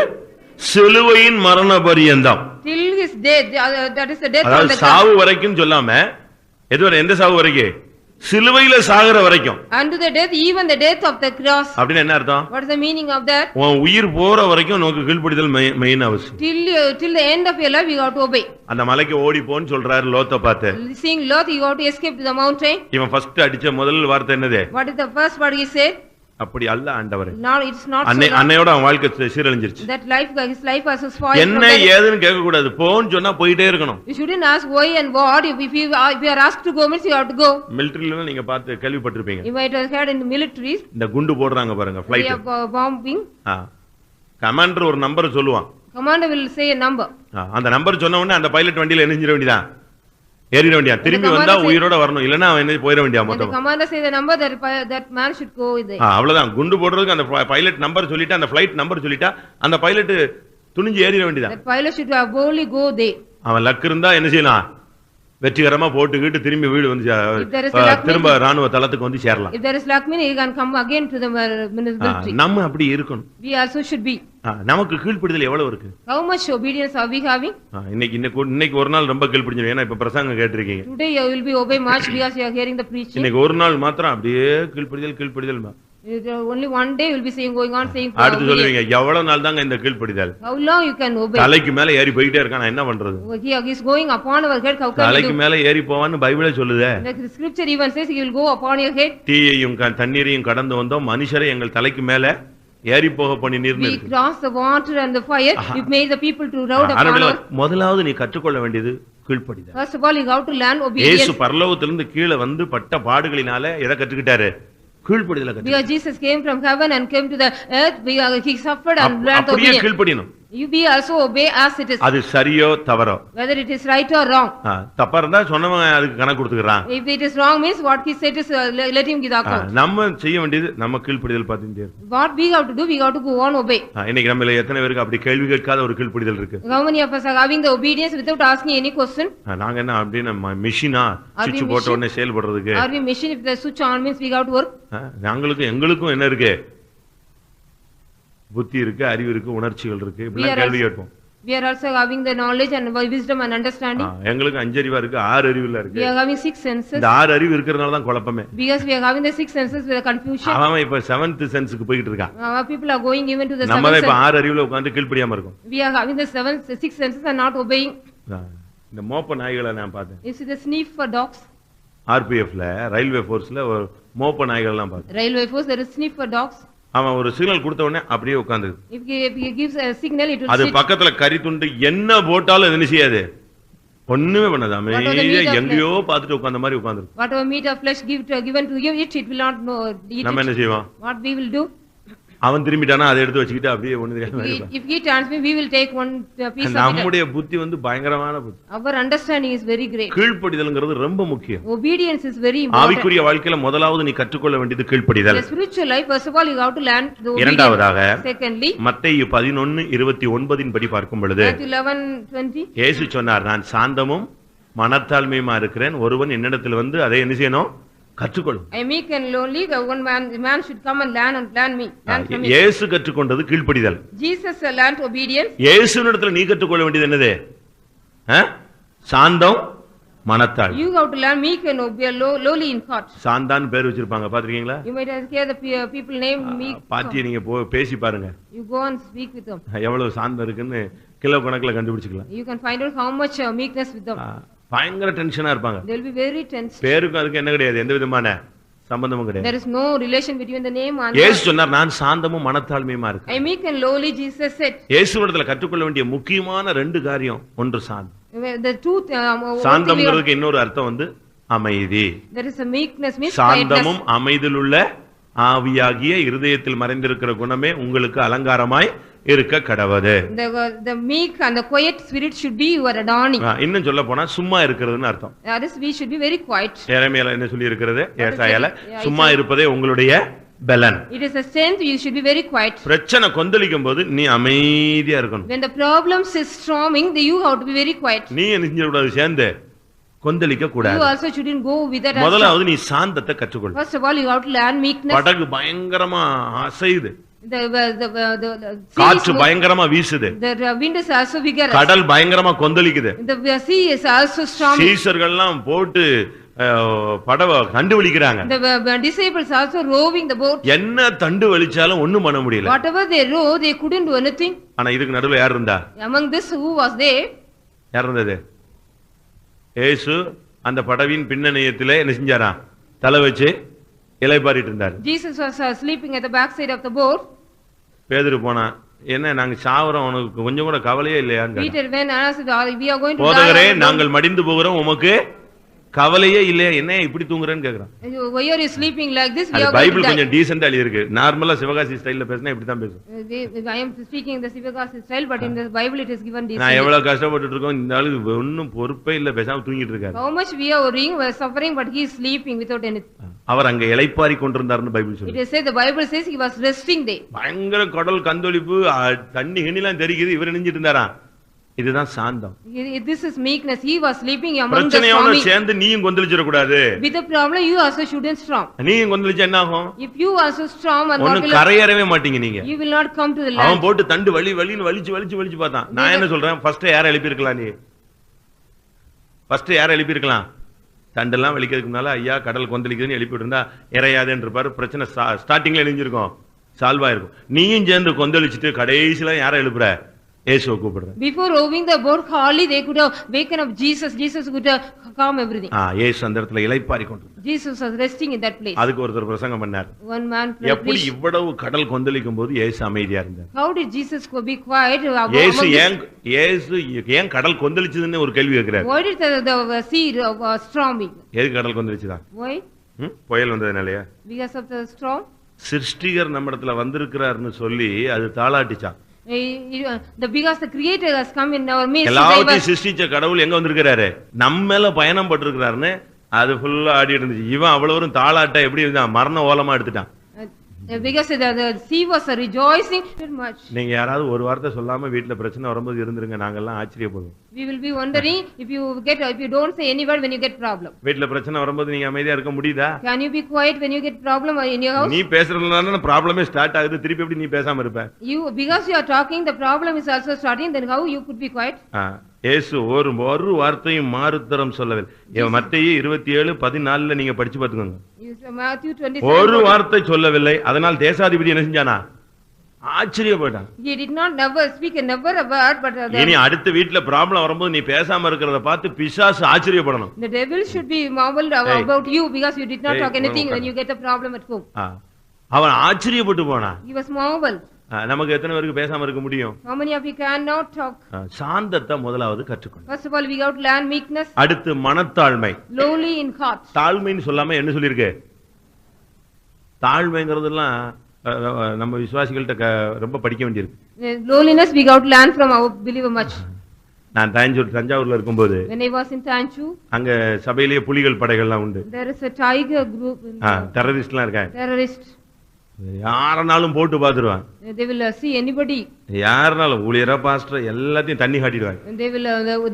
சிலுவையின் மரண பரியந்தம். Till his death, that is the death on the cross. சாவு வரைக்கும் சொல்லாம எதுவரை எந்த சாவு வரைக்கும்? சிலுவையில சாகுற வரைக்கும். Unto the death, even the death of the cross. அப்படினா என்ன அர்த்தம்? What is the meaning of that? உன் உயிர் போற வரைக்கும் நமக்கு கீழ்ப்படிதல் மெயின் அவசியம். Till the end of your life you have to obey. அந்த மலைக்கு ஓடி போன்னு சொல்றாரு லோத்தை பார்த்து. Seeing Lot, you have to escape to the mountain. இவன் ஃபர்ஸ்ட் அடிச்ச முதல் வார்த்தை என்னது? What is the first word he said? அப்படி அல்ல ஆண்டவரே. Now it's not so wrong. அன்னையோட அவன் வாழ்க்கை சீரழிஞ்சிருச்சு. That his life was spoiled. என்ன ஏதுன்னு கேட்க கூடாது, போன்னு சொன்னா போயிட்டே இருக்கணும். You shouldn't ask why and what. If you are asked to go means you have to go. மிலிட்டரியில நீங்க பார்த்து கேள்விப்பட்டிருப்பீங்க. You might have heard in the militaries. இந்த குண்டு போடுறாங்க பாருங்க flight. They are bombing. Commander ஒரு நம்பர் சொல்லுவான். Commander will say a number. அந்த நம்பர் சொன்ன உடனே அந்த பைலட் வண்டியில எரிஞ்சிர வேண்டியதான், ஏறிட வேண்டியா, திரும்பி வந்தா உயிரோட வரணும், இல்லன்னா அவன் என்ன போயிட வேண்டியா மொத்தம். The commander say the number that man should go with it. அவ்வளவுதான். குண்டு போடுறதுக்கு அந்த பைலட் நம்பர் சொல்லிட்டா, அந்த ஃளைட் நம்பர் சொல்லிட்டா, அந்த பைலட் துணிஞ்சு ஏறிட வேண்டியதான். That pilot should have boldly go there. அவன் லக் இருந்தா என்ன செய்யலாம், வெற்றிகரமா போட்டுக்கிட்டு திரும்பி வீடு வந்து திரும்ப ராணுவ தளத்துக்கு வந்து சேரலாம். If there is luck mean he can come again to the military. நம்ம அப்படி இருக்கணும். We also should be. நமக்கு கீழ்ப்படிதல் எவ்வளவு இருக்கு? How much obedience are we having? இன்னைக்கு ஒரு நாள் ரொம்ப கீழ்ப்படிஞ்சு, ஏன்னா இப்ப பிரசங்கம் கேட்டிருக்கீங்க. Today you will be obey much because you are hearing the preaching. இன்னைக்கு ஒரு நாள் மாத்திரம் அப்படியே கீழ்ப்படிதல். Only one day will be saying going on saying. அடுத்து சொல்லுவீங்க, எவ்வளவு நாள் தாங்க இந்த கீழ்ப்படிதல்? How long you can obey? தலைக்கு மேல ஏறி போயிட்டே இருக்கான், நான் என்ன பண்றது? He is going upon our head. How can தலைக்கு மேல ஏறி போவான்னு பைபிளே சொல்லுதே. The scripture even says he will go upon your head. தீயையும் தண்ணீரையும் கடந்து வந்தோம், மனுஷரை எங்கள் தலைக்கு மேல ஏறி போக பண்ணி நீர்னு இருக்கு. We cross the water and the fire. We made the people to ride upon us. முதலாவது நீ கற்றுக்கொள்ள வேண்டியது கீழ்ப்படிதல். First of all you have to learn obedience. இயேசு பரலோகத்திலிருந்து கீழே வந்து பட்ட பாடுகளினால எதை கற்றுக்கிட்டாரு? கீழ்ப்படிதலை கற்றுக்கிட்டாரு. Because Jesus came from heaven and came to the earth, he suffered and learned obedience. அப்படியே கீழ்ப்படியணும். You be also obey as it is. அது சரியோ தவறோ, whether it is right or wrong. தப்பா இருந்தா சொன்னவன் அதுக்கு கணக்கு கொடுத்துக்கறான். If it is wrong means what he said is let him give the account. நம்ம செய்ய வேண்டியது நம்ம கீழ்ப்படிதல் பாத்தீங்க. What we have to do, we have to go on obey. இன்னைக்கு நம்மள எத்தனை பேருக்கு அப்படி கேள்வி கேட்காத ஒரு கீழ்ப்படிதல் இருக்கு? How many of us are having the obedience without asking any question? நாங்க என்ன அப்படியே மெஷினா சுவிட்ச் போட்ட உடனே செயல்படுறதுக்கு? Are we machine? If the switch on means we have to work. எங்களுக்கும் என்ன இருக்கு? புத்தி இருக்கு, அறிவு இருக்கு, உணர்ச்சிகள் இருக்கு. இப்படி கேள்வி கேட்போம். We are also having the knowledge and wisdom and understanding. எங்களுக்கு 5 அறிவா இருக்கு, 6 அறிவுல இருக்கு. We are having 6 senses. இந்த 6 அறிவு இருக்குறனால தான் குழப்பமே. Because we are having the 6 senses with the confusion. அவன் இப்ப 7th சென்ஸ்க்கு போயிட்டு இருக்கான். People are going even to the 7th. நம்ம இப்ப 6 அறிவுல உட்கார்ந்து கீழ்ப்படியாம இருக்கோம். We are having the 6 senses and not obeying. இந்த மோப்ப நாய்களை நான் பார்த்தேன். You see the sniff for dogs. RPFல ரயில்வே ஃபோர்ஸ்ல மோப்ப நாய்கள் எல்லாம் பார்த்தேன். Railway force there is sniff for dogs. அவன் ஒரு சிக்னல் கொடுத்த உடனே அப்படியே உட்கார்ந்து. If he gives a signal it will அது பக்கத்துல கறி துண்டு என்ன போட்டாலும் என்ன செய்யாது, ஒண்ணுமே பண்ணாது. அமைதியா எங்கேயோ பார்த்துட்டு உட்கார்ந்த மாதிரி உட்கார்ந்திருக்கு. Whatever meat or flesh given to you it will not know eat. நம்ம என்ன செய்வோம்? What we will do? அவன் திரும்பிட்டானா அதை எடுத்து வச்சுக்கிட்டு அப்படியே ஒண்ணு தெரியாம இருப்பான். If he turns me we will take one piece of it. நம்முடைய புத்தி பயங்கரமான புத்தி. Our understanding is very great. கீழ்ப்படிதல்ங்கிறது ரொம்ப முக்கியம். Obedience is very important. ஆவிக்குரிய வாழ்க்கையில முதலாவது நீ கற்றுக்கொள்ள வேண்டியது கீழ்ப்படிதல். The spiritual life first of all you have to learn the obedience. இரண்டாவதாக Secondly மத்தேயு 11:29 இன் படி பார்க்கும் பொழுது 11:20 இயேசு சொன்னார், நான் சாந்தமும் மனத்தாழ்மையுமா இருக்கிறேன், ஒருவன் என்னிடத்தில் வந்து அதை என்ன செய்யணும்? கற்றுக்கொள்ளும். I meek and lowly, one man should come and learn me. இயேசு கற்றுக்கொண்டது கீழ்ப்படிதல். Jesus learned obedience. இயேசுவினிடத்தில் நீ கற்றுக்கொள்ள வேண்டியது என்னது? சாந்தம் மனத்தாழ்மை. You have to learn meek and lowly in heart. சாந்தான் பேர் வச்சிருப்பாங்க, பாத்துறீங்களா? You might have heard the people name meek. பாத்தி நீங்க பேசி பாருங்க. You go and speak with them. எவ்வளவு சாந்தம் இருக்குன்னு கிலோ கணக்குல கண்டுபிடிச்சுக்கலாம். You can find out how much meekness with them. பயங்கர டென்ஷனா இருப்பாங்க. They will be very tense. பேருக்கு அதுக்கு என்ன கிடையாது, எந்த விதமான சம்பந்தமும் கிடையாது. There is no relation between the name and இயேசு சொன்னார், நான் சாந்தமும் மனத்தாழ்மையுமா இருக்கேன். I meek and lowly Jesus said. இயேசுவிடத்துல கற்றுக்கொள்ள வேண்டிய முக்கியமான 2 காரியம், ஒன்று சாந்தம். The truth சாந்தம்ங்கிறதுக்கு இன்னொரு அர்த்தம் அமைதி. There is a meekness means சாந்தமும் அமைதியுள்ள ஆவியாகிய இருதயத்தில் மறைந்திருக்கிற குணமே உங்களுக்கு அலங்காரமாய் இருக்க கடவது. The meek and the quiet spirit should be your adorning. இன்னும் சொல்ல போனா சும்மா இருக்கிறதுன்னு அர்த்தம். That is we should be very quiet. எரேமியால என்ன சொல்லி இருக்கிறது? ஏசாயால சும்மா இருப்பதே உங்களுடைய பலன். It is a strength, you should be very quiet. பிரச்சனை கொந்தளிக்கும் போது நீ அமைதியா இருக்கணும். When the problems is storming, you have to be very quiet. நீ என்ன செஞ்ச கூடாது, சேர்ந்து கொந்தளிக்க கூடாது. You also shouldn't go with that. முதலாவது நீ சாந்தத்தை கற்றுக்கொள். First of all you have to learn meekness. படகு பயங்கரமா அசையுது. The காற்று பயங்கரமா வீசுது. The wind is also vigorous. கடல் பயங்கரமா கொந்தளிக்குது. The sea is also stormy. சீஷர்கள்லாம் போட்டு படவை தண்டு வலிக்கிறாங்க. The disciples also rowing the boat. என்ன தண்டு வலிச்சாலும் ஒண்ணும் பண்ண முடியல. Whatever they row they couldn't do anything. ஆனா இதுக்கு நடுவுல யார் இருந்தா? Among this who was there? யார் இருந்தது? இயேசு அந்த படவின் பின்னணியத்திலே என்ன செஞ்சாரா? தலை வச்சு இளைப்பாறிட்டு இருந்தார். Jesus was sleeping at the backside of the boat. பேதுரு போனா, என்ன நாங்க சாவறோம், உனக்கு கொஞ்சம் கூட கவலையே இல்லையான்னு கேட்டான். Peter went and asked, we are going to போதகரே, die. நாங்கள் மடிந்து போகிறோம், உமக்கு கவலையே இல்லையா, என்ன இப்படி தூங்குறேன்னு கேக்குறான். Why are you sleeping like this? We are going Bible to die. கொஞ்சம் டீசென்ட்டா எழுதி இருக்கு. நார்மலா சிவகாசி ஸ்டைல்ல பேசினா இப்படி தான் பேசும். I am speaking in the Sivagasi style, but in the Bible it is given நான் decently. எவ்வளவு கஷ்டப்பட்டுட்டு இருக்கோம், இந்த ஆளுக்கு ஒன்னும் பொறுப்பே இல்ல, பேசாம தூங்கிட்டு இருக்காரு. How much we are worrying, we are suffering, but he is sleeping without anything. அவர் அங்க இளைப்பாரி கொண்டிருந்தார்னு பைபிள் It சொல்லுது. is said, the Bible says he was resting there. பயங்கர கடல் கந்தொளிப்பு, தண்ணி கிண்ணிலாம் தெரிக்குது, இவர் நெஞ்சிட்டு இருந்தாரா. இதுதான் சாந்தம். This is meekness. He was sleeping among the பிரச்சனையோட stormy. சேர்ந்து நீயும் கொந்தளிச்சிட கூடாது. With the problem, you also shouldn't storm. நீயும் கொந்தளிச்சா என்ன ஆகும்? If you also storm and ஒண்ணும் கரையேறவே மாட்டீங்க நீங்க. you will not come to the land. அவன் போட்டு தண்டு வலின்னு வலிச்சு பார்த்தான். நான் என்ன சொல்றேன், ஃபர்ஸ்ட் யாரை எழுப்பி இருக்கலாம், நீ ஃபர்ஸ்ட் யாரை எழுப்பி இருக்கலாம். தண்டெல்லாம் வலிக்கிறதுக்கு முன்னால ஐயா கடல் கொந்தளிக்குதுன்னு எழுப்பி இருந்தா இறையாதுன்னு இருப்பாரு. பிரச்சனை ஸ்டார்டிங்ல எழுஞ்சிருக்கும், சால்வ் ஆயிருக்கும். நீயும் சேர்ந்து கொந்தளிச்சுட்டு கடைசியில யாரை எழுப்புற, இயேசுவை கூப்பிடுற. Before rowing the boat, hardly they could have waken up Jesus. Jesus could have calm everything. இயேசு அந்த இடத்துல இளைப்பாரி கொண்டு Jesus was resting in that place. அதுக்கு ஒருத்தர் பிரசங்கம் பண்ணார். One man எப்படி preached. இவ்வளவு கடல் கொந்தளிக்கும் போது இயேசு அமைதியா இருந்தார். How did Jesus be quiet? இயேசு ஏன் கடல் கொந்தளிச்சதுன்னு ஒரு கேள்வி கேட்கிறார். Why did the sea was storming? எதுக்கு கடல் கொந்தளிச்சுதான்? Why? புயல் வந்ததுனாலயா? Because of the storm. சிருஷ்டிகர் நம்ம இடத்துல வந்திருக்கிறார்னு சொல்லி அது தாளாட்டிச்சான். Because the Creator has come in our midst. எல்லாத்தையும் சிருஷ்டிச்ச கடவுள் எங்க வந்திருக்கிறாரு, நம்ம மேல பயணம் பட்டிருக்கிறாருன்னு அது ஃபுல்லா ஆடி இருந்துச்சு. இவன் அவ்வளவு தாளாட்ட எப்படி இருந்தான், மரண ஓலமா எடுத்துட்டான். Because the sea was rejoicing very much. நீங்க யாராவது ஒரு வார்த்தை சொல்லாம வீட்டுல பிரச்சனை வரும்போது இருந்துருங்க, நாங்கெல்லாம் ஆச்சரியப்படுவோம். We will be wondering if you don't say any word when you get problem. வீட்டுல பிரச்சனை வரும்போது நீங்க அமைதியா இருக்க முடியுதா? Can you be quiet when you get problem in your house? நீ பேசுறதுனால ப்ராப்ளமே ஸ்டார்ட் ஆகுது, திருப்பி எப்படி நீ பேசாம இருப்ப? Because you are talking, the problem is also starting, then how you could be quiet? இயேசு ஒரு வார்த்தையும் மாறுத்தரம் சொல்லவில்லை. மத்தேயு 27:14 நீங்க படிச்சு பாத்துக்கோங்க. Matthew 27. ஒரு வார்த்தை சொல்லவில்லை. அதனால் தேசாதிபதி என்ன செஞ்சானா, ஆச்சரியப்பட்டான். He did not never speak never a word, but இனி அடுத்த வீட்ல ப்ராப்ளம் வரும்போது நீ பேசாம இருக்கிறத பார்த்து பிசாசு ஆச்சரியப்படணும். the devil should be marveled about you because you did not talk anything when you get a problem at home. அவன் ஆச்சரியப்பட்டு போனான். He was marveled. நமக்கு எத்தனை பேருக்கு பேசாம இருக்க முடியும்? How many of you cannot talk? சாந்தத்தை முதலாவது கற்றுக்கணும். First of all, we got to learn meekness. அடுத்து மனத்தாழ்மை. Lowly in heart. தாழ்மைன்னு சொல்லாம என்ன சொல்லிருக்கு? தாழ்மைங்கிறதெல்லாம் நம்ம விசுவாசிகள்கிட்ட ரொம்ப படிக்க வேண்டியிருக்கு. Lowliness we got to learn from our believer much. நான் தஞ்சாவூர்ல இருக்கும்போது when I was in Tanchu, அங்க சபையிலேயே புலிகள் படைகள்லாம் உண்டு. there is a tiger group. டெரரிஸ்ட்லாம் இருக்காங்க. Terrorist. யாரனாலும் போட்டு பாத்துருவான். They will see anybody. யாரனாலும் ஊழியரா பாஸ்டர் எல்லாத்தையும் தண்ணி காட்டிடுவாங்க.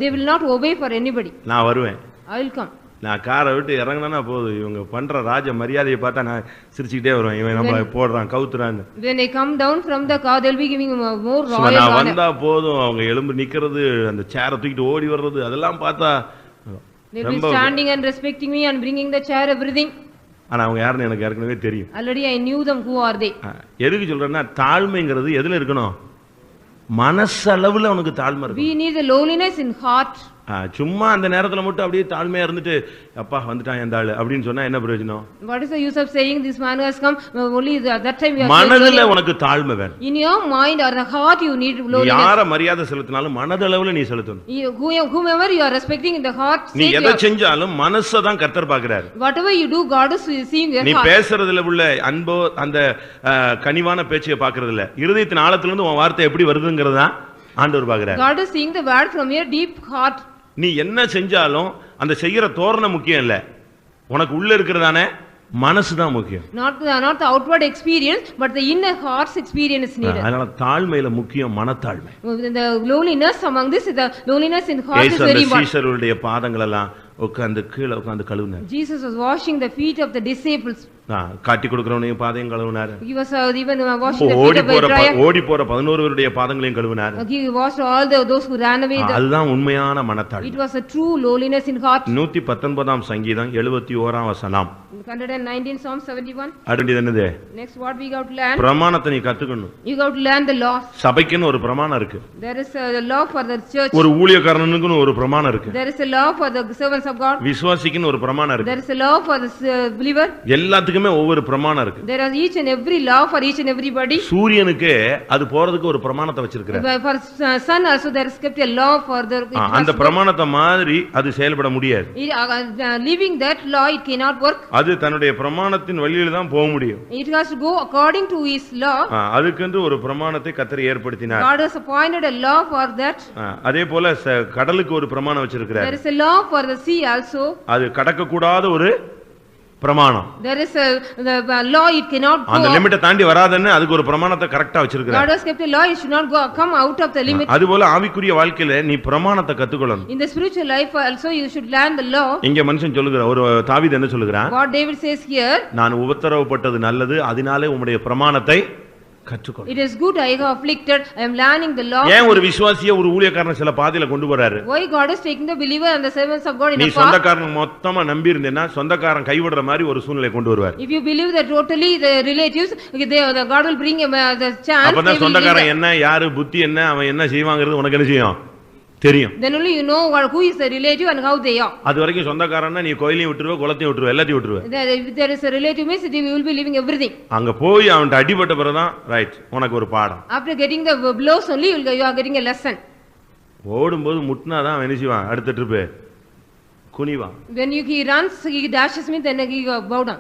They will not obey for anybody. நான் வருவேன். I will come. நான் காரை விட்டு இறங்கினா போதும், இவங்க பண்ற ராஜ மரியாதையை பார்த்தா நான் சிரிச்சுக்கிட்டே வருவேன். இவன் நம்மள போடுறான் கவுத்துறான்னு. When I come down from the car, they'll be giving more royal. நான் வந்தா போதும், அவங்க எலும்பு நிக்கிறது, அந்த சேரை தூக்கிட்டு ஓடி வர்றது, அதெல்லாம் பார்த்தா they will be standing and respecting me and bringing the chair, everything. ஆனா அவங்க யாருன்னு எனக்கு ஏற்கனவே தெரியும். Already I knew them. Who are they? எதுக்கு சொல்றேன்னா, தாழ்மைங்கிறது எதுல இருக்கணும்? மனசளவுல உனக்கு தாழ்மை இருக்கு. We need the lowliness in heart. சும்மா அந்த நேரத்துல மட்டும் அப்படியே தாழ்மையா இருந்துட்டு அப்பா வந்துட்டான் அந்த ஆளு அப்படின்னு சொன்னா என்ன பிரயோஜனம்? What is the use of saying this man has come? Only that time you are மனதுல உனக்கு தாழ்மை வேணும். In your mind or the heart you need lowliness. யார மரியாதை செலுத்தினாலும் மனதளவுல நீ செலுத்தணும். Whomever you are respecting in the heart, நீ எதை செஞ்சாலும் மனசை தான் கர்த்தர் பார்க்கிறார். Whatever you do, God is seeing your heart. நீ பேசுறதுல உள்ள அன்போ அந்த கனிவான பேச்சை பார்க்கிறது இல்ல, இருதயத்தின் ஆழத்துல இருந்து உன் வார்த்தை எப்படி வருதுங்கிறது தான் ஆண்டவர் பார்க்கிறார். God is seeing the word from your deep heart. நீ என்ன செஞ்சாலும் அந்த செய்யற தோரணம் முக்கியம் இல்ல, உனக்கு உள்ள இருக்கிறதானே மனசுதான் முக்கியம். Not the outward experience, but the inner heart's experience is needed. அதனால தாழ்மையில முக்கியம் மனத்தாழ்மை. The lowliness among this, the lowliness in heart is very important. சீஷருடைய பாதங்கள் எல்லாம் கீழே உட்கார்ந்து கழுவினார். Jesus was washing the feet of the disciples. காட்டி கொடுக்கிறவனையும் பாதையும் கழுவினார். He was even washing the feet of the ஓடி போற 11 பேருடைய பாதங்களையும் கழுவினார். He washed all those who ran away. அதுதான் உண்மையான மனத்தாழ்மை. It was a true lowliness in heart. 119ஆம் சங்கீதம் 71ஆம் வசனம். 119 Psalm 71. அடுத்து என்னது? Next what we got to learn? பிரமாணத்தை நீ கத்துக்கணும். You got to learn the laws. சபைக்குன்னு ஒரு பிரமாணம் இருக்கு. There is a law for the church. ஒரு ஊழியக்காரனுக்குன்னு ஒரு பிரமாணம் இருக்கு. There is a law for the servants of God. விசுவாசிக்குன்னு ஒரு பிரமாணம் இருக்கு. There is a law for the believer. எல்லாத்துக்குமே ஒவ்வொருத்தனுக்குமே ஒவ்வொரு பிரமாணம் இருக்கு. There are each and every law for each and everybody. சூரியனுக்கு அது போறதுக்கு ஒரு பிரமாணத்தை வச்சிருக்காரு. For sun also there is kept a law for the. அந்த பிரமாணத்தை மாதிரி அது செயல்பட முடியாது. Leaving that law it cannot work. அது தன்னுடைய பிரமாணத்தின் வழியில தான் போக முடியும். It has to go according to his law. அதுக்கென்று ஒரு பிரமாணத்தை கர்த்தர் ஏற்படுத்தினார். God has appointed a law for that. அதே போல கடலுக்கு ஒரு பிரமாணம் வச்சிருக்காரு. There is a law for the sea also. அது கடக்க கூடாத ஒரு பிரமாணம். There is the law it cannot go. அந்த லிமிட்டை தாண்டி வராதன்னு அதுக்கு ஒரு பிரமாணத்தை கரெக்ட்டா வச்சிருக்காரு. God has kept a law, it should not go come out of the limit. அதுபோல ஆவிக்குரிய வாழ்க்கையில நீ பிரமாணத்தை கத்துக்கொள்ளணும். In the spiritual life also you should learn the law. இங்க மனுஷன் சொல்லுகிறார், ஒரு தாவீது என்ன சொல்லுகிறான்? What David says here, நான் உபத்திரவப்பட்டது நல்லது, அதனாலே உம்முடைய பிரமாணத்தை கற்றுக்கொள். It is good I have afflicted, I am learning the law. ஏன் ஒரு விசுவாசியை ஒரு ஊழியக்காரன் சில பாதையில கொண்டு போறாரு? Why God is taking the believer and the servants of God in a path? நீ சொந்தக்காரன் மொத்தமா நம்பி இருந்தேன்னா சொந்தக்காரன் கைவிடுற மாதிரி ஒரு சூழ்நிலை கொண்டு வருவார். If you believe that totally the relatives the God will bring the chance. அப்பதான் சொந்தக்காரன் என்ன, யாரு புத்தி என்ன, அவன் என்ன செய்வாங்கிறது உனக்கு என்ன செய்யும் தெரியும். Then only you know who is the relative and how they are. அது வரைக்கும் சொந்தக்காரன்னா நீ கோயிலையும் விட்டுருவ, குளத்தையும் விட்டுருவ, எல்லாத்தையும் விட்டுருவ. If there is a relative means you will be leaving everything. அங்க போய் அவன்ට அடிபட்ட பிறகுதான் ரைட் உனக்கு ஒரு பாடம். After getting the blows only you are getting a lesson. ஓடும்போது முட்னாதான் அவன் என்ன செய்வான், அடுத்த trip குனிவான். When he runs he dashes me then he bow down.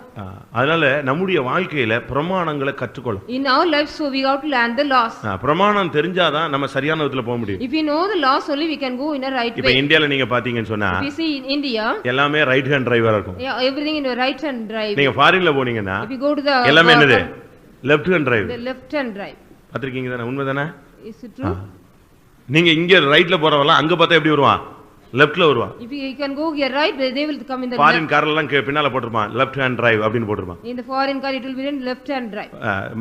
அதனால நம்முடைய வாழ்க்கையில பிரமாணங்களை கற்றுக்கொள்ளும். In our life so we have to learn the laws. பிரமாணம் தெரிஞ்சாதான் நம்ம சரியான விதத்துல போக முடியும். If we know the laws only we can go in a right way. இப்ப இந்தியால நீங்க பாத்தீங்கன்னு சொன்னா we see in India எல்லாமே ரைட் ஹேண்ட் டிரைவரா இருக்கும். Yeah, everything in a right hand drive. நீங்க ஃபாரின்ல போனீங்கன்னா if you go to the எல்லாமே என்னது left hand drive. the left hand drive. பாத்திருக்கீங்க தானே, உண்மைதானே? Is it true? நீங்க இங்க ரைட்ல போறவங்க அங்க பார்த்தா எப்படி வருவான், லெஃப்ட்ல வருவான். If you can go here right they will come in the foreign கார்ல எல்லாம் பின்னால போட்டுருப்பான் லெஃப்ட் ஹேண்ட் டிரைவ் அப்படினு போட்டுருப்பான். in the foreign car it will be in left hand drive.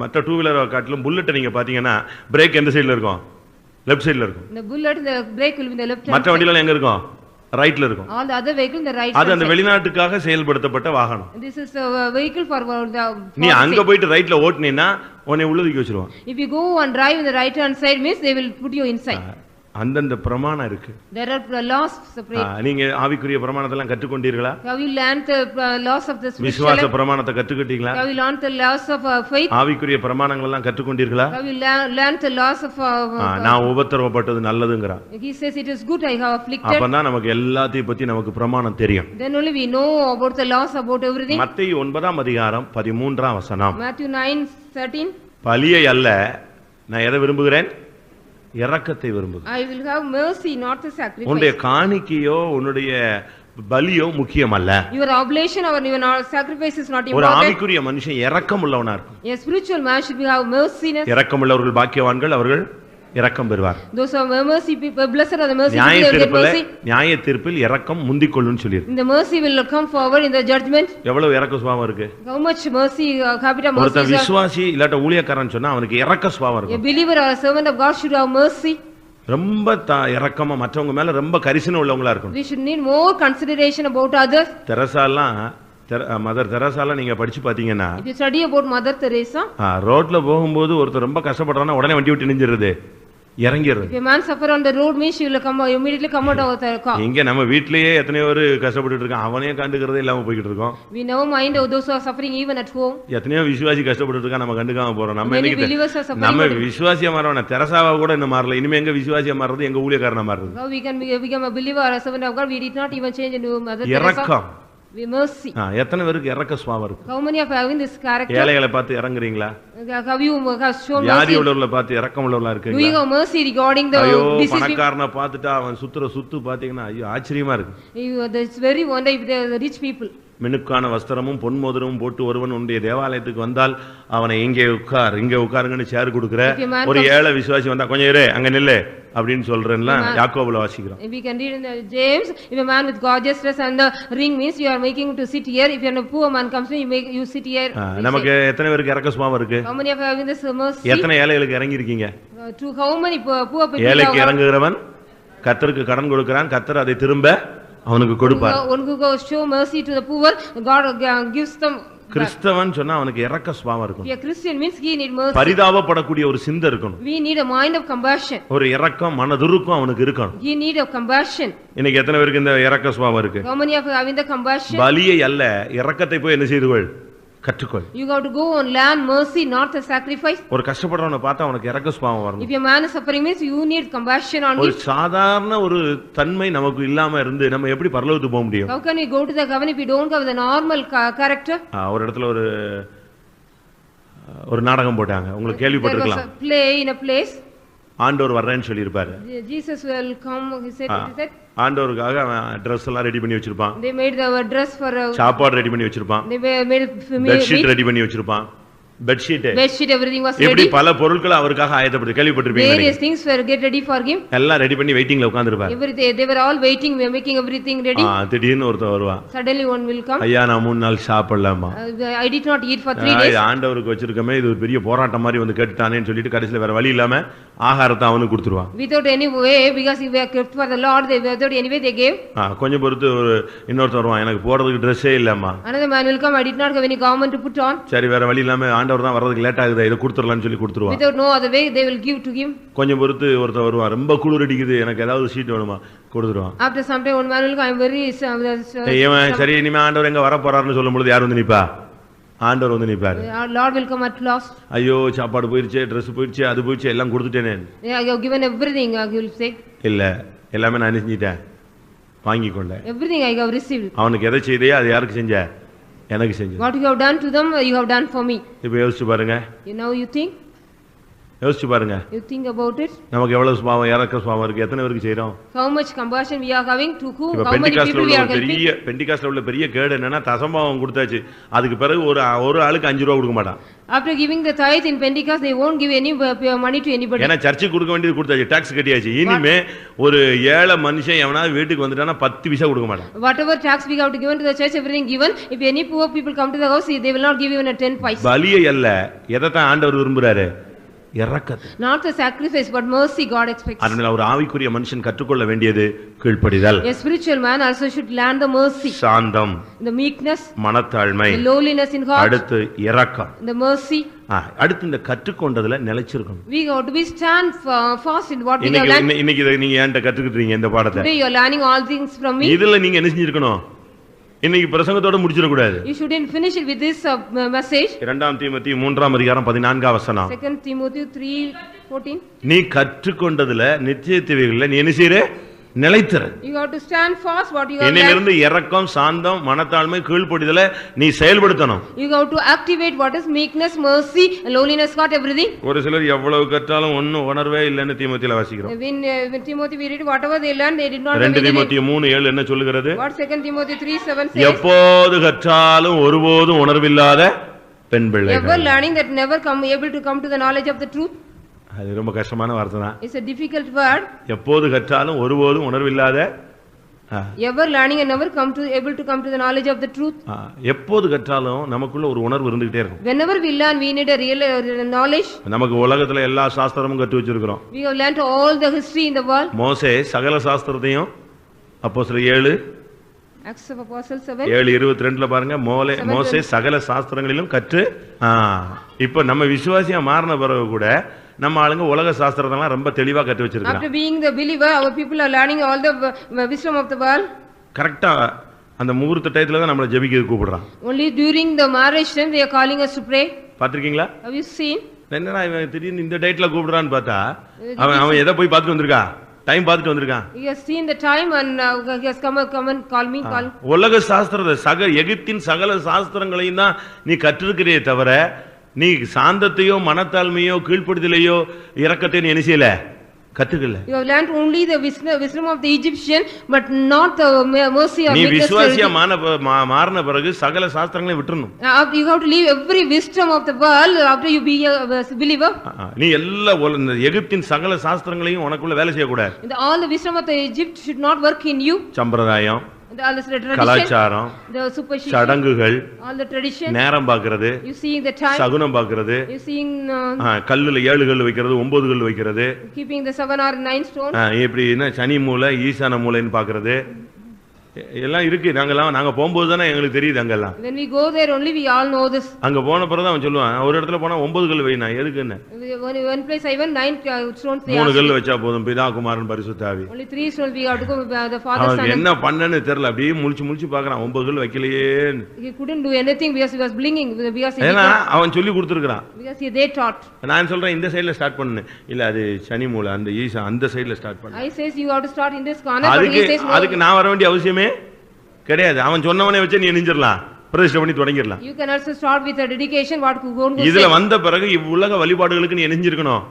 மற்ற டூ வீலர் காட்டிலும் புல்லட் நீங்க பாத்தீங்கன்னா பிரேக் எந்த சைடுல இருக்கும், லெஃப்ட் சைடுல இருக்கும். the bullet the brake will be in the left hand. மற்ற வண்டில எங்க இருக்கும், ரைட்ல இருக்கும். all the other vehicle in the right. அது அந்த வெளிநாட்டுக்காக செயல்படுத்தப்பட்ட வாகனம். this is a vehicle for the நீ அங்க போயிட்டு ரைட்ல ஓட்டுனீனா உன்னை உள்ள தூக்கி வச்சிருவான். if you go and drive in the right hand side means they will put you inside. அந்தந்த பிரமாணம் இருக்கு. there are laws separate. நீங்க ஆவிக்குரிய பிரமாணத்தை எல்லாம் கற்றுக்கொண்டீர்களா? have you learned the laws of the spiritual? விசுவாச பிரமாணத்தை கற்றுக்கிட்டீங்களா? have you learned the laws of faith? ஆவிக்குரிய பிரமாணங்கள் எல்லாம் கற்றுக்கொண்டீர்களா? have you learned the laws of நான் உபத்திரவப்பட்டது நல்லதுங்கறான். he says it is good I have afflicted. அப்பதான் நமக்கு எல்லாத்தையும் பத்தி நமக்கு பிரமாணம் தெரியும். then only we know about the laws about everything. மத்தேயு 9ஆம் அதிகாரம் 13ஆம் வசனம். Matthew 9:13. பலியை அல்ல நான் எதை விரும்புகிறேன், இரக்கத்தை விரும்புகிறேன். I will have mercy not the sacrifice. உன்னுடைய காணிக்கையோ உன்னுடைய பலியோ முக்கியமல்ல. your oblation or your sacrifice is not important. ஒரு ஆவிக்குரிய மனுஷன் இரக்கம் உள்ளவனா இருக்கும். a spiritual man should have merciness. இரக்கம் உள்ளவர்கள் பாக்கியவான்கள், அவர்கள் இரக்கம் பெறுவார். those are mercy people, blessed are the mercy people. நியாய தீர்ப்பில் இரக்கம் முந்திக்கொள்ளுன்னு சொல்லிருக்கு. the mercy will come forward in the judgment. எவ்வளவு இரக்க சுபாவம் இருக்கு. how much mercy capital mercy. ஒருத்தன் விசுவாசி இல்லாட்ட ஊழியக்காரன் சொன்னா அவனுக்கு இரக்க சுபாவம் இருக்கு. a believer or a servant of God should have mercy. ரொம்ப இரக்கமா மற்றவங்க மேல ரொம்ப கரிசனை உள்ளவங்களா இருக்கும். we should need more consideration about others. தெரசாலாம் மதர் தெரசால நீங்க படிச்சு பாத்தீங்கன்னா if you study about Mother Teresa ரோட்ல போகும்போது ஒருத்தர் ரொம்ப கஷ்டப்படுறானா உடனே வண்டி விட்டு நின்னுறது, இறங்கிடுறது. if a man suffer on the road means she will come immediately come out of the car. இங்க நம்ம வீட்லயே எத்தனை பேர் கஷ்டப்பட்டுட்டு இருக்கான், அவனே கண்டுக்கிறதே இல்லாம போயிட்டு இருக்கோம். we never mind those who are suffering even at home. எத்தனையோ விசுவாசி கஷ்டப்பட்டுட்டு இருக்கான், நம்ம கண்டுக்காம போறோம். நம்ம விசுவாசியா மாறவன தெரசாவா கூட இன்னும் மாறல. இனிமே எங்க விசுவாசியா மாறுறது, எங்க ஊழியக்காரனா மாறுறது. how we can become a believer or a servant of God, we did not even change into Mother Teresa. இரக்கம், we mercy. எத்தனை பேருக்கு இரக்க சுபாவம் இருக்கு. how many of having this character? ஏழைகளை பார்த்து இறங்குறீங்களா? have you shown mercy? யாரி உள்ளவர்களை பார்த்து இரக்கம் உள்ளவர்களா இருக்கீங்களா? do you have mercy regarding the disease? பணக்காரனை பார்த்துட்டா அவன் சுத்து பாத்தீங்கன்னா ஐயோ ஆச்சரியமா இருக்கு. it's very wonder if they are the rich people. மினுக்கான வஸ்திரமும் பொன்மோதிரமும் போட்டு ஒருவன் உன்னுடைய தேவாலயத்துக்கு வந்தால் அவனை இங்கே உட்காருங்கன்னு சேர் கொடுக்குற ஒரு ஏழை விசுவாசி வந்தா கொஞ்சம் இரு அங்க நில்லு அப்படின்னு சொல்றேன்ல, யாக்கோபுல வாசிக்கிறோம். we can read in James, if a man with gorgeous dress and the ring means you are making him to sit here, if a poor man comes to you sit here. நமக்கு எத்தனை பேருக்கு இரக்க சுபாவம் இருக்கு? how many of having this mercy? எத்தனை ஏழைகளுக்கு இறங்கி இருக்கீங்க? to how many poor people? ஏழைக்கு இறங்குகிறவன் கர்த்தருக்கு கடன் கொடுக்கிறான், கர்த்தர் அதை திரும்ப அவனுக்கு கொடுப்பார். one who goes show mercy to the poor, God gives them. கிறிஸ்தவன் சொன்னா அவனுக்கு இரக்க சுபாவம் இருக்கும். a Christian means he need mercy. பரிதாபப்படக்கூடிய ஒரு சிந்தை இருக்கணும். we need a mind of compassion. ஒரு இரக்கம் மனதுருக்கம் அவனுக்கு இருக்கணும். he need a compassion. இன்னைக்கு எத்தனை பேருக்கு இந்த இரக்க சுபாவம் இருக்கு? how many of having the compassion? பலியை அல்ல இரக்கத்தை போய் என்ன செய்துகள் கற்றுக்கொள். You have to go and learn mercy, not the sacrifice. ஒரு கஷ்டப்படுறவனை பார்த்தா அவனுக்கு இரக்க சுபாவம் வரணும். If a man is suffering means you need compassion on ஒரு him. சாதாரண ஒரு தன்மை நமக்கு இல்லாம இருந்து நம்ம எப்படி பரலோகத்துக்கு போக முடியும்? How can we go to the heaven if we don't have the normal character? ஒரு இடத்துல ஒரு நாடகம் போட்டாங்க, உங்களுக்கு கேள்விப்பட்டிருக்கலாம். There was a play in a place. ஆண்டவர் வர்றேன்னு சொல்லி இருப்பாரு. Jesus will come, he said. ஆண்டவருக்காக Dress எல்லாம் ரெடி பண்ணி வச்சிருப்பான். They made the dress for சாப்பாடு ரெடி பண்ணி வச்சிருப்பான். They made பெட்ஷீட் ரெடி பண்ணி வச்சிருப்பான். Bedsheet everything was ready. இப்படி பல பொருட்களை அவருக்காக ஆயத்தப்படுத்தி கேள்விப்பட்டிருப்பீங்க. Various things were get ready for him. எல்லாம் ரெடி பண்ணி வெயிட்டிங்ல உட்கார்ந்திருப்பாங்க. They were all waiting, making everything ready. திடீர்னு ஒருத்தன் வருவான். Suddenly one will come. ஐயா நான் 3 நாள் சாப்பிடலாமா? I did not eat for 3 days. ஆண்டவருக்கு வச்சிருக்கமே இது ஒரு பெரிய போராட்டம் மாதிரி வந்து கேட்டுட்டானேன்னு சொல்லிட்டு கடைசில வேற வழி இல்லாம ஆகாரத்தை அவனுக்கு கொடுத்துருவான். Without any way, because he were kept for the Lord, they without any way they gave. கொஞ்சம் பொறுத்து இன்னொருத்தர் வருவான், எனக்கு போறதுக்கு Dress-ஏ இல்லம்மா. Another man will come, I did not have any garment to put on. சரி வேற வழி இல்லாம ஆண்டவர் தான் வரதுக்கு லேட் ஆகுது, இத கொடுத்துறலாம்னு சொல்லி கொடுத்துருவான். Without no other way they will give to him. கொஞ்சம் பொறுத்து ஒருத்தர் வருவான், ரொம்ப குளிர் அடிக்குது, எனக்கு ஏதாவது சீட் வேணுமா, கொடுத்துருவான். After some time one man will come, I am very சரி இனிமே ஆண்டவர் எங்க வர போறாருன்னு சொல்லும்போது யார் வந்து நிப்பா? ஆண்டவர் வந்து நிப்பாரு. Lord will come at last. ஐயோ சாப்பாடு போயிடுச்சு, Dress போயிடுச்சு, அது போயிடுச்சு, எல்லாம் கொடுத்துட்டேனே. I have given everything, I will say. இல்ல எல்லாமே நான் செஞ்சிட்டேன், வாங்கிக்கொண்டேன். Everything I have received. அவனுக்கு எதை செய்தே அது யாருக்கு செஞ்ச? எனக்கு செஞ்ச. What you have done to them, you have done for me. இப்போ யோசிச்சு பாருங்க. Now you think? யோசிச்சு பாருங்க. You think about it. நமக்கு எவ்வளவு சுபாவம், இறக்க சுபாவம் இருக்கு, எத்தனை பேருக்கு செய்றோம்? How much compassion we are having to who? How many people we are helping? பெண்டிகாஸ்ட்ல உள்ள பெரிய கேடு என்னன்னா தசமபாவம் கொடுத்தாச்சு, அதுக்கு பிறகு ஒரு ஆளுக்கு 5 ரூபாய் கொடுக்க மாட்டான். After giving the tithe in Pentecost, they won't give any money to anybody. ஏன்னா சர்ச்சுக்கு கொடுக்க வேண்டியது கொடுத்தாச்சு, டாக்ஸ் கட்டியாச்சு. இனிமே ஒரு ஏழை மனுஷன் எவனாவது வீட்டுக்கு வந்துட்டானா 10 பைசா கொடுக்க மாட்டான். Whatever tax we have to give to the church, everything given. If any poor people come to the house, they will not give even a 10 paisa. பலியை அல்ல, எதைத்தான் ஆண்டவர் விரும்புறாரு? இரக்கத்தை. Not the sacrifice but mercy God expects. அதனால ஒரு ஆவிக்குரிய மனுஷன் கற்றுக்கொள்ள வேண்டியது கீழ்ப்படிதல். A spiritual man also should learn the mercy, சாந்தம், the meekness, மனத்தாழ்மை, the lowliness in heart, அடுத்து இரக்கம், the mercy. அடுத்து இந்த கற்றுக்கொண்டதுல நிலைச்சிருக்கணும். We have to be stand fast in what we have learned. இன்னைக்கு நீங்க ஏன்ட்ட கத்துக்கிட்டீங்க இந்த பாடத்தை. Today you are learning all things from me. இதுல நீங்க என்ன செஞ்சிருக்கணும்? இன்னைக்கு பிரசங்கத்தோட முடிச்சிர கூடாது. You shouldn't finish it with this message. 2 தீமோத்தேயு 3ஆம் அதிகாரம் 14ஆம் வசனம். 2 Timothy 3:14. நீ கற்றுக்கொண்டதுல நிச்சயத்துவைகள்ல நீ என்ன செய்யற? நிலைத்திரு. You have to stand fast what you have learned. இன்னிலிருந்து இரக்கம், சாந்தம், மனத்தாழ்மை, கீழ்ப்படிதலை நீ செயல்படுத்தணும். You have to activate what is meekness, mercy, lowliness, got everything. ஒரு சிலர் எவ்வளவு கற்றாலும் ஒண்ணும் உணர்வே இல்லன்னு தீமோத்தேயுல வாசிக்கிறோம். When Timothy we read whatever they learned they did not. 2 தீமோத்தேயு 3:7 என்ன சொல்லுகிறது? What 2 Timothy 3:7 says? எப்போது கற்றாலும் ஒருபோதும் உணர்வில்லாத பெண் பிள்ளைகள். Ever learning that never come able to come to the knowledge of the truth. அது ரொம்ப கஷ்டமான வார்த்தை தான். It's a difficult word. எப்போது கற்றாலும் ஒருபோதும் உணர்வில்லாத. Ever learning and never able to come to the knowledge of the truth. எப்போது கற்றாலும் நமக்குள்ள ஒரு உணர்வு இருந்துட்டே இருக்கும். Whenever we learn we need a real knowledge. நமக்கு உலகத்துல எல்லா சாஸ்திரமும் கற்று வச்சிருக்கிறோம். We have learned all the history in the world. மோசே சகல சாஸ்திரத்தையும் அப்போஸ்தலர் 7 Acts of Apostles 7 7:22ல பாருங்க, மோசே சகல சாஸ்திரங்களிலும் கற்று. இப்ப நம்ம விசுவாசியா மாறின பிறகு கூட நம்ம ஆளுங்க உலக சாஸ்திரத்தெல்லாம் ரொம்ப தெளிவா கற்று வச்சிருக்காங்க. After being the believer, our people are learning all the wisdom of the world. கரெக்ட்டா அந்த முகூர்த்த டயத்துல தான் நம்மள ஜெபிக்க கூப்பிடுறான். Only during the marriage time they are calling us to pray. பாத்திருக்கீங்களா? Have you seen? என்னடா இவன் திடீர்னு இந்த டேட்ல கூப்பிடுறான்னு பார்த்தா அவன் எதை போய் பார்த்துட்டு வந்திருக்கான்? டைம் பார்த்துட்டு வந்திருக்கான். He has seen the time and he has come and call me. உலக சாஸ்திரத்தை எகிப்தின் சகல சாஸ்திரங்களையும் தான் நீ கற்றிருக்கிறே தவிர நீ சாந்தத்தையோ மனத்தாழ்மையோ கீழ்ப்படுதலையோ இரக்கத்தையும் என்ன செய்யல? கத்துக்கல. You have learned only the wisdom of the Egyptian but not the mercy of நீ விசுவாசியா மாறின பிறகு சகல சாஸ்திரங்களையும் விட்டுறணும். You have to leave every wisdom of the world after you be a believer. நீ எல்லா எகிப்தின் சகல சாஸ்திரங்களையும் உனக்குள்ள வேலை செய்ய கூடாது. All the wisdom of the Egypt should not work in you. சம்பிரதாயம், all the tradition, கலாச்சாரம், the superstition, சடங்குகள், all the tradition, நேரம் பார்க்கிறது, you seeing the time, சகுனம் பார்க்கிறது, you seeing கல்லுல 7 கல் வைக்கிறது 9 கல் வைக்கிறது, keeping the 7 or 9 stone, இப்படி என்ன சனி மூலை ஈசான மூலைன்னு பார்க்கிறது, எல்லாம் இருக்கு. நாங்க போகும்போது தானே எங்களுக்கு தெரியுது அங்கெல்லாம். When we go there only we all know this. அங்க போன பிறகு அவன் சொல்லுவான், ஒரு இடத்துல போனா 9 கல் வைனா எதுக்குன்னு. One place I went 9 stones. 3 கல் வச்சா போதும், பிதா குமாரன் பரிசுத்த ஆவி. Only 3 stones we have to go the Father Son. அவன் என்ன பண்ணனு தெரியல, அப்படியே முழிச்சு பார்க்கறான், 9 கல் வைக்கலையே. He couldn't do anything because he was blinking because ஏன்னா அவன் சொல்லி கொடுத்திருக்கான். Because they taught. நான் சொல்றேன் இந்த சைடுல ஸ்டார்ட் பண்ணு. இல்ல அது சனி மூலை அந்த ஈசா அந்த சைடுல ஸ்டார்ட் பண்ணு. I says you have to start in this corner, but he says அதுக்கு நான் வர வேண்டிய அவசியமே கிடையாது. அவன் சொன்னவனே வச்சு நீ நெஞ்சிரலாம், பிரதிஷ்டை பண்ணி தொடங்கிரலாம். You can also start with a dedication what to go. இதுல வந்த பிறகு இவ்வுலக வழிபாடுகளுக்கு நீ நெஞ்சிரணும்,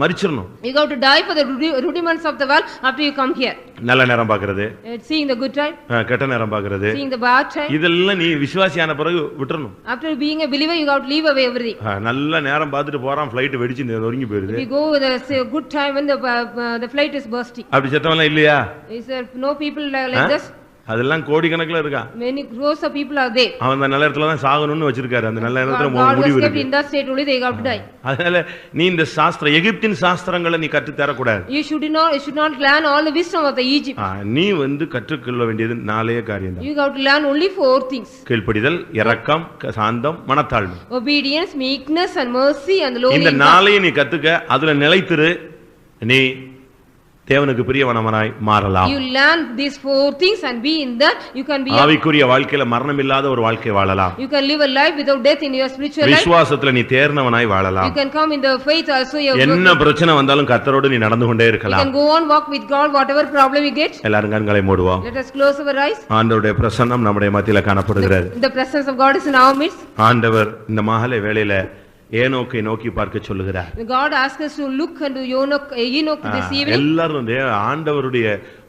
மரிச்சிரணும். You have to die for the rudiments of the world after you come here. நல்ல நேரம் பார்க்கிறது, seeing the good time, கெட்ட நேரம் பார்க்கிறது, seeing the bad time, இதெல்லாம் நீ விசுவாசியான பிறகு விட்டுறணும். After being a believer you have to leave away everything. நல்ல நேரம் பார்த்துட்டு போறான், ஃளைட் வெடிச்சு நொறுங்கி போயிடுது. We go with a good time when the flight is bursting. அப்படி செத்தவங்க இல்லையா? Is there no people like this? அதெல்லாம் கோடிக்கணக்குல இருக்கா. Many crores of people are there. அவன் அந்த நல்ல இடத்துல தான் சாகணும்னு வச்சிருக்காரு. அந்த நல்ல இடத்துல முடிவு இருக்கு. In that state only they have to die. அதனால நீ இந்த எகிப்தின் சாஸ்திரங்களை நீ கற்று தர கூடாது. You should not learn all the wisdom of the Egypt. நீ கற்றுக்கொள்ள வேண்டியது 4 காரியம் தான். You have to learn only 4 things. கீழ்ப்படிதல், இரக்கம், சாந்தம், மனத்தாழ்மை. Obedience, meekness and mercy and lowliness. இந்த 4ஐயும் நீ கத்துக்க, அதுல நிலைத்திரு, நீ தேவனுக்கு பிரியமானவனாய் மாறலாம். You learn these 4 things and be in that you can be ஆவிக்குரிய வாழ்க்கையில மரணம் இல்லாத ஒரு வாழ்க்கை வாழலாம். You can live a life without death in your spiritual life. விசுவாசத்துல நீ தேர்னவனாய் வாழலாம். You can come in the faith also. என்ன பிரச்சனை வந்தாலும் கர்த்தரோடு நீ நடந்து கொண்டே இருக்கலாம். You can go on walk with God whatever problem you get. எல்லாரும் கண்களை மூடுவோம். Let us close our eyes. ஆண்டவருடைய பிரசன்னம் நம்முடைய மத்தியில காணப்படுகிறது. The presence of God is in our midst. ஆண்டவர் இந்த மாலை வேளையில ஏனோக்கை நோக்கி பார்க்க சொல்லுகிறார். God asks us to look unto Enoch this evening. எல்லாரும் ஆண்டவருடைய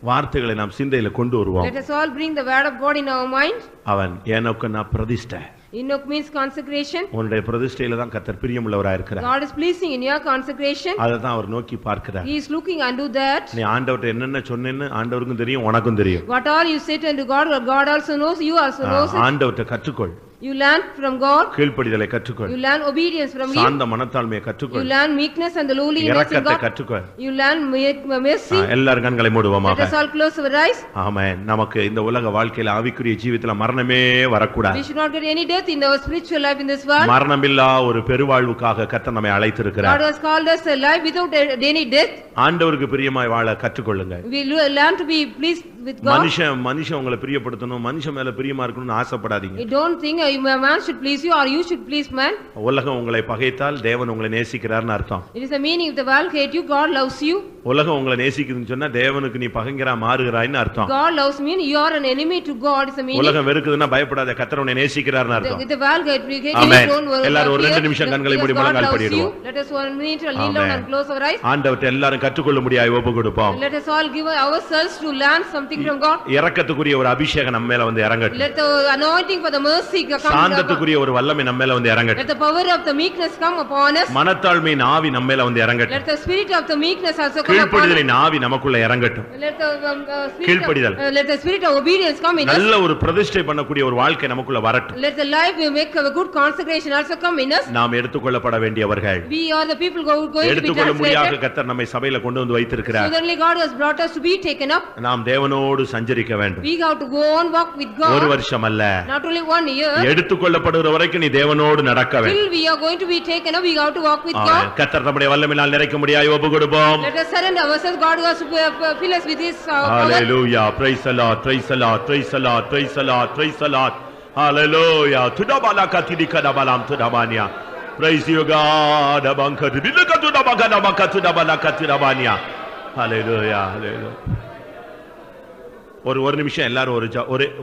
வார்த்தைகளை நாம் சிந்தையில கொண்டு வருவோம். Let us all bring the word of God in our mind. அவன் ஏனோக்குனா பிரதிஷ்டை. Enoch means consecration. உன்னுடைய பிரதிஷ்டையில தான் கர்த்தர் பிரியமுள்ளவராய் இருக்கிறார். God is pleasing in your consecration. அத தான் அவர் நோக்கி பார்க்கிறார். He is looking unto that. நீ ஆண்டவர்ட்ட என்னென்ன சொன்னேன்னு ஆண்டவருக்கும் தெரியும், உனக்கும் தெரியும். What all you said unto God, God also knows, you also knows it. ஆண்டவர்ட்ட கற்றுக்கொள். You learn from God. கீழ்ப்படிதலை கற்றுக்கொள். You learn obedience from Him. சாந்த மனத்தாழ்மையை கற்றுக்கொள். You learn meekness and the lowliness in God. இரக்கத்தை கற்றுக்கொள். You learn mercy. எல்லாரும் கண்களை மூடுவோமாக. Let us all close our eyes. ஆமென். நமக்கு இந்த உலக வாழ்க்கையில ஆவிக்குரிய ஜீவிதத்துல மரணமே வரக்கூடாது. We should not get any death in our spiritual life in this world. மரணமில்லா ஒரு பெருவாழ்வுக்காக கர்த்தர் நம்மை அழைத்திருக்கிறார். God has called us a life without any death. ஆண்டவருக்கு பிரியமாய் வாழ கற்றுக்கொள்ளுங்க. We learn to be pleased with God. மனுஷன் உங்களை பிரியப்படுத்தணும், மனுஷன் மேல பிரியமா இருக்கணும்னு ஆசைப்படாதீங்க. You don't think a man should please you or you should please man. உலகம் உங்களை பகைத்தால் தேவன் உங்களை நேசிக்கிறார்னு அர்த்தம். It is the meaning if the world hate you, God loves you. உலகம் உங்களை நேசிக்குதுன்னு சொன்னா தேவனுக்கு நீ பகைங்கரா மாறுகிறாய்ன்னு அர்த்தம். God loves me, you are an enemy to God is the meaning. உலகம் வெறுக்குதுன்னா பயப்படாத, கர்த்தர் உன்னை நேசிக்கிறார்னு அர்த்தம். The world hate you, don't worry. எல்லாரும் ஒரு 2 நிமிஷம் கண்களை மூடி முழங்கால் படிடுவோம். Let us 1 minute kneel down and close our eyes. ஆண்டவரே எல்லாரும் கற்றுக்கொள்ளும்படியாய் ஒப்பு கொடுப்போம். Let us all give ourselves to learn something from God. இரக்கத்துக்குரிய ஒரு அபிஷேகம் நம்ம மேல வந்து இறங்கட்டும். Let the anointing for the mercy come. சாந்தத்துக்குரிய ஒரு வல்லமை நம்ம மேல வந்து இறங்கட்டும். Let the power of the meekness come upon us. மனத்தாழ்மையின் ஆவி நம்ம மேல வந்து இறங்கட்டும். Let the spirit of the meekness also come upon us. கீழ்ப்படிதலின் ஆவி நமக்குள்ள இறங்கட்டும். Let the கீழ்ப்படிதல். Let the spirit of obedience come in us. நல்ல ஒரு பிரதிஷ்டை பண்ணக்கூடிய ஒரு வாழ்க்கை நமக்குள்ள வரட்டும். Let the life we make a good consecration also come in us. நாம் எடுத்துக்கொள்ளப்பட வேண்டியவர்கள். We are the people going to be translated. எடுத்துக்கொள்ளும்படியாக கர்த்தர் நம்மை சபையில கொண்டு வந்து வைத்திருக்கிறார். Suddenly God has brought us to be taken up. நாம் தேவனோடு சஞ்சரிக்க வேண்டும். We have to go on walk with God. ஒரு வருஷம் அல்ல. Not only 1 year. எடுத்துக்கொள்ளப்படுகிற வரைக்கும் நீ தேவனோடு நடக்க வேண்டும். Till we are going to be taken up, we have to walk with God. கர்த்தர் நம்முடைய வல்லமையால் நிறைக்கும்படியாய் ஒப்பு கொடுப்போம். Let us surrender ourselves. God has to fill us with His power. Hallelujah. Praise the Lord. Praise the Lord. Praise the Lord. Praise the Lord. Praise the Lord. Hallelujah. Tudabalakatidikadabalam tudabania. Praise you God. Abankatidikatudabakadabakatudabakatudabania. Hallelujah. Hallelujah. ஒரு நிமிஷம் எல்லாரும்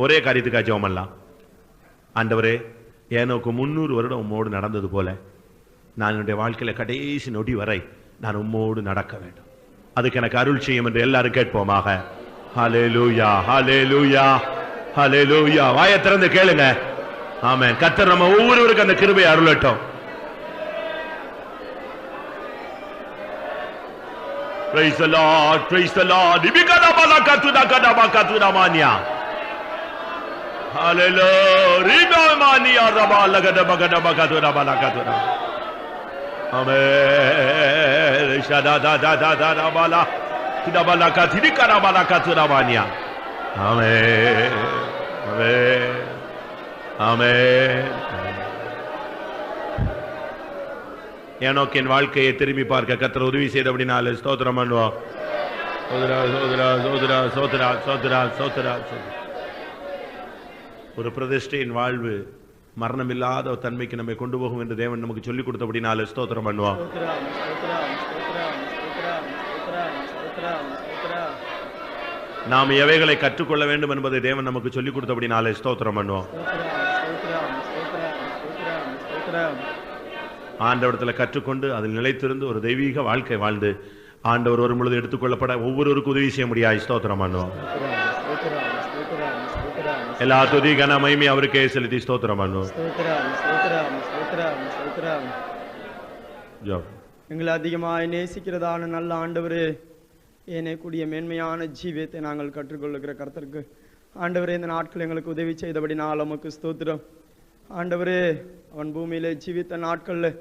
ஒரே காரியத்துக்காக ஜெபம் பண்ணலாம். ஆண்டவரே, ஏனோக்கு 300 வருடம் உம்மோடு நடந்தது போல நான் என்னுடைய வாழ்க்கையில கடைசி நொடி வரை நான் உம்மோடு நடக்க வேண்டும். அதுக்கு எனக்கு அருள் செய்யும் என்று எல்லாரும் கேட்போமாக. ஹல்லேலூயா, ஹல்லேலூயா, ஹல்லேலூயா. வாயை திறந்து கேளுங்க. ஆமென். கர்த்தர் நம்ம ஒவ்வொருவருக்கும் அந்த கிருபையை அருளட்டும். Praise the Lord, praise the Lord. Ibikadabalakatudakadabakatudamania. Hallelujah. Rimamania rabalakadabakadabakatudabakatudam. Amen. Shadadadadadabala. Tudabalakatidikadabalakatudamania. ஆமென் ஆமென் ஆமென். ஏனோக்கின் வாழ்க்கையை திரும்பி பார்க்க கர்த்தர் உதவி செய்தபடினால ஸ்தோத்திரம் பண்ணுவோம். சோதரா சோதரா சோதரா சோதரா சோதரா சோதரா. ஒரு பிரதிஷ்டையின் வாழ்வு மரணமில்லாத ஒரு தன்மைக்கு நம்மை கொண்டு போகும் என்று தேவன் நமக்கு சொல்லிக் கொடுத்தபடினால ஸ்தோத்திரம் பண்ணுவோம். நாம் எவைகளை கற்றுக்கொள்ள வேண்டும் என்பதை தேவன் நமக்கு சொல்லிக் கொடுத்தபடினாலே ஸ்தோத்திரம் பண்ணுவோம். ஆண்டவரிடத்தில் கற்றுக்கொண்டு அதில் நிலைத்திருந்து ஒரு தெய்வீக வாழ்க்கை வாழ்ந்து ஆண்டவர் ஒரு பொழுது எடுத்துக்கொள்ளப்பட ஒவ்வொருவருக்கும் உதவி செய்ய முடியாது. ஸ்தோத்திரம் பண்ணுவோம். எல்லா துதி கன மகிமை அவருக்கே செலுத்தி ஸ்தோத்திரம் பண்ணுவோம். எங்களை அதிகமாய் நேசிக்கிறதான நல்ல ஆண்டவரே, ஏனே கூடிய மேன்மையான ஜீவியத்தை நாங்கள் கற்றுக்கொள்ளுகிற கர்த்தருக்கு ஆண்டவரே, இந்த நாட்கள் எங்களுக்கு உதவி செய்தபடினால் உமக்கு ஸ்தோத்திரம். ஆண்டவரே, அவன் பூமியிலே ஜீவித்த நாட்களில்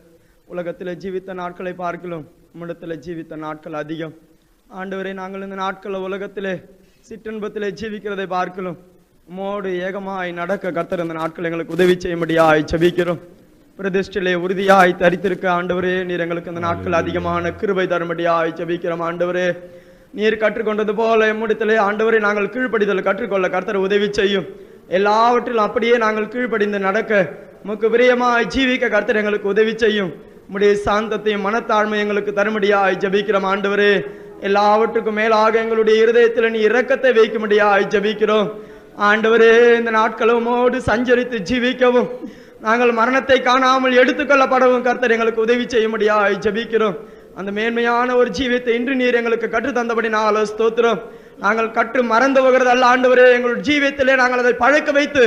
உலகத்தில் ஜீவித்த நாட்களை பார்க்கலாம், உம்மிடத்தில் ஜீவித்த நாட்கள் அதிகம். ஆண்டவரே, நாங்கள் இந்த நாட்களில் உலகத்திலே சிற்றின்பத்திலே ஜீவிக்கிறதை பார்க்கலாம், உம்மோடு ஏகமாய் நடக்க கர்த்தர் இந்த நாட்கள் எங்களுக்கு உதவி செய்யும்படியாய் ஜெபிக்கிறோம். பிரதிஷ்டிலே உறுதியாய் தரித்திருக்க ஆண்டவரே, நீர் எங்களுக்கு இந்த நாட்கள் அதிகமான கிருபை தரும்படியாய் ஜெபிக்கிறோம். ஆண்டவரே, நீர் கற்றுக்கொண்டது போல எம்முடத்திலே ஆண்டவரே நாங்கள் கீழ்ப்படிதல் கற்றுக்கொள்ள கர்த்தர் உதவி செய்யும். எல்லாவற்றிலும் அப்படியே நாங்கள் கீழ்ப்படிந்து நடக்க உமக்கு பிரியமாய் ஜீவிக்க கர்த்தர் எங்களுக்கு உதவி செய்யும். உம்முடைய சாந்தத்தையும் மனத்தாழ்மை எங்களுக்கு தரும்படியாய் ஜெபிக்கிறோம். ஆண்டவரே, எல்லாவற்றுக்கும் மேலாக எங்களுடைய இருதயத்தில் நீ இரக்கத்தை வைக்கும்படியாய் ஜெபிக்கிறோம். ஆண்டவரே, இந்த நாட்களும் உம்மோடு சஞ்சரித்து ஜீவிக்கவும் நாங்கள் மரணத்தை காணாமல் எடுத்துக்கொள்ளப்படவும் கர்த்தர் எங்களுக்கு உதவி செய்யும்படியாய் ஜெபிக்கிறோம். அந்த மேன்மையான ஒரு ஜீவியத்தை இன்று நீர் எங்களுக்கு கற்று தந்தபடினால ஸ்தோத்திரம். நாங்கள் கற்று மறந்து போகிறது அல்ல ஆண்டவரே, எங்களுடைய ஜீவியத்திலே நாங்கள் அதை பழக்க வைத்து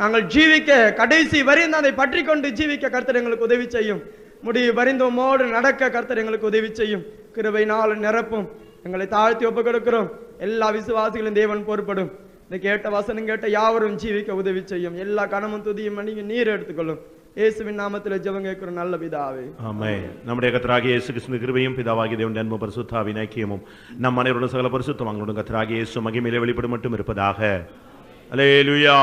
நாங்கள் ஜீவிக்க கடைசி வரைந்து அதை பற்றி கொண்டு ஜீவிக்க கர்த்தர் எங்களுக்கு உதவி செய்யும். முடிவு வரிந்து உம்மோடு நடக்க கர்த்தர் எங்களுக்கு உதவி செய்யும். கிருபையினால் நிரப்பும். எங்களை தாழ்த்தி ஒப்பு கொடுக்கிறோம். எல்லா விசுவாசிகளும் தேவன் பொறுப்படும். இந்த கேட்ட வசனம் கேட்ட யாவரும் ஜீவிக்க உதவி செய்யும். எல்லா கனமும் துதியும் மணியும் நீர் எடுத்துக்கொள்ளும். இயேசுவின் நாமத்தில் ஜெபம் கேட்கிறோம் நல்ல பிதாவே, ஆமென். நம்முடைய கர்த்தராகிய இயேசு கிறிஸ்துவின் கிருபையும் பிதாவாகிய தேவனுடைய அன்பும் பரிசுத்த ஆவியின் ஐக்கியமும் நம் அனைவருடன் சகல பரிசுத்தம் அவங்களுடன் கர்த்தராகிய இயேசு மகிமையிலே வெளிப்படும் மட்டும் இருப்பதாக. அல்லேலூயா.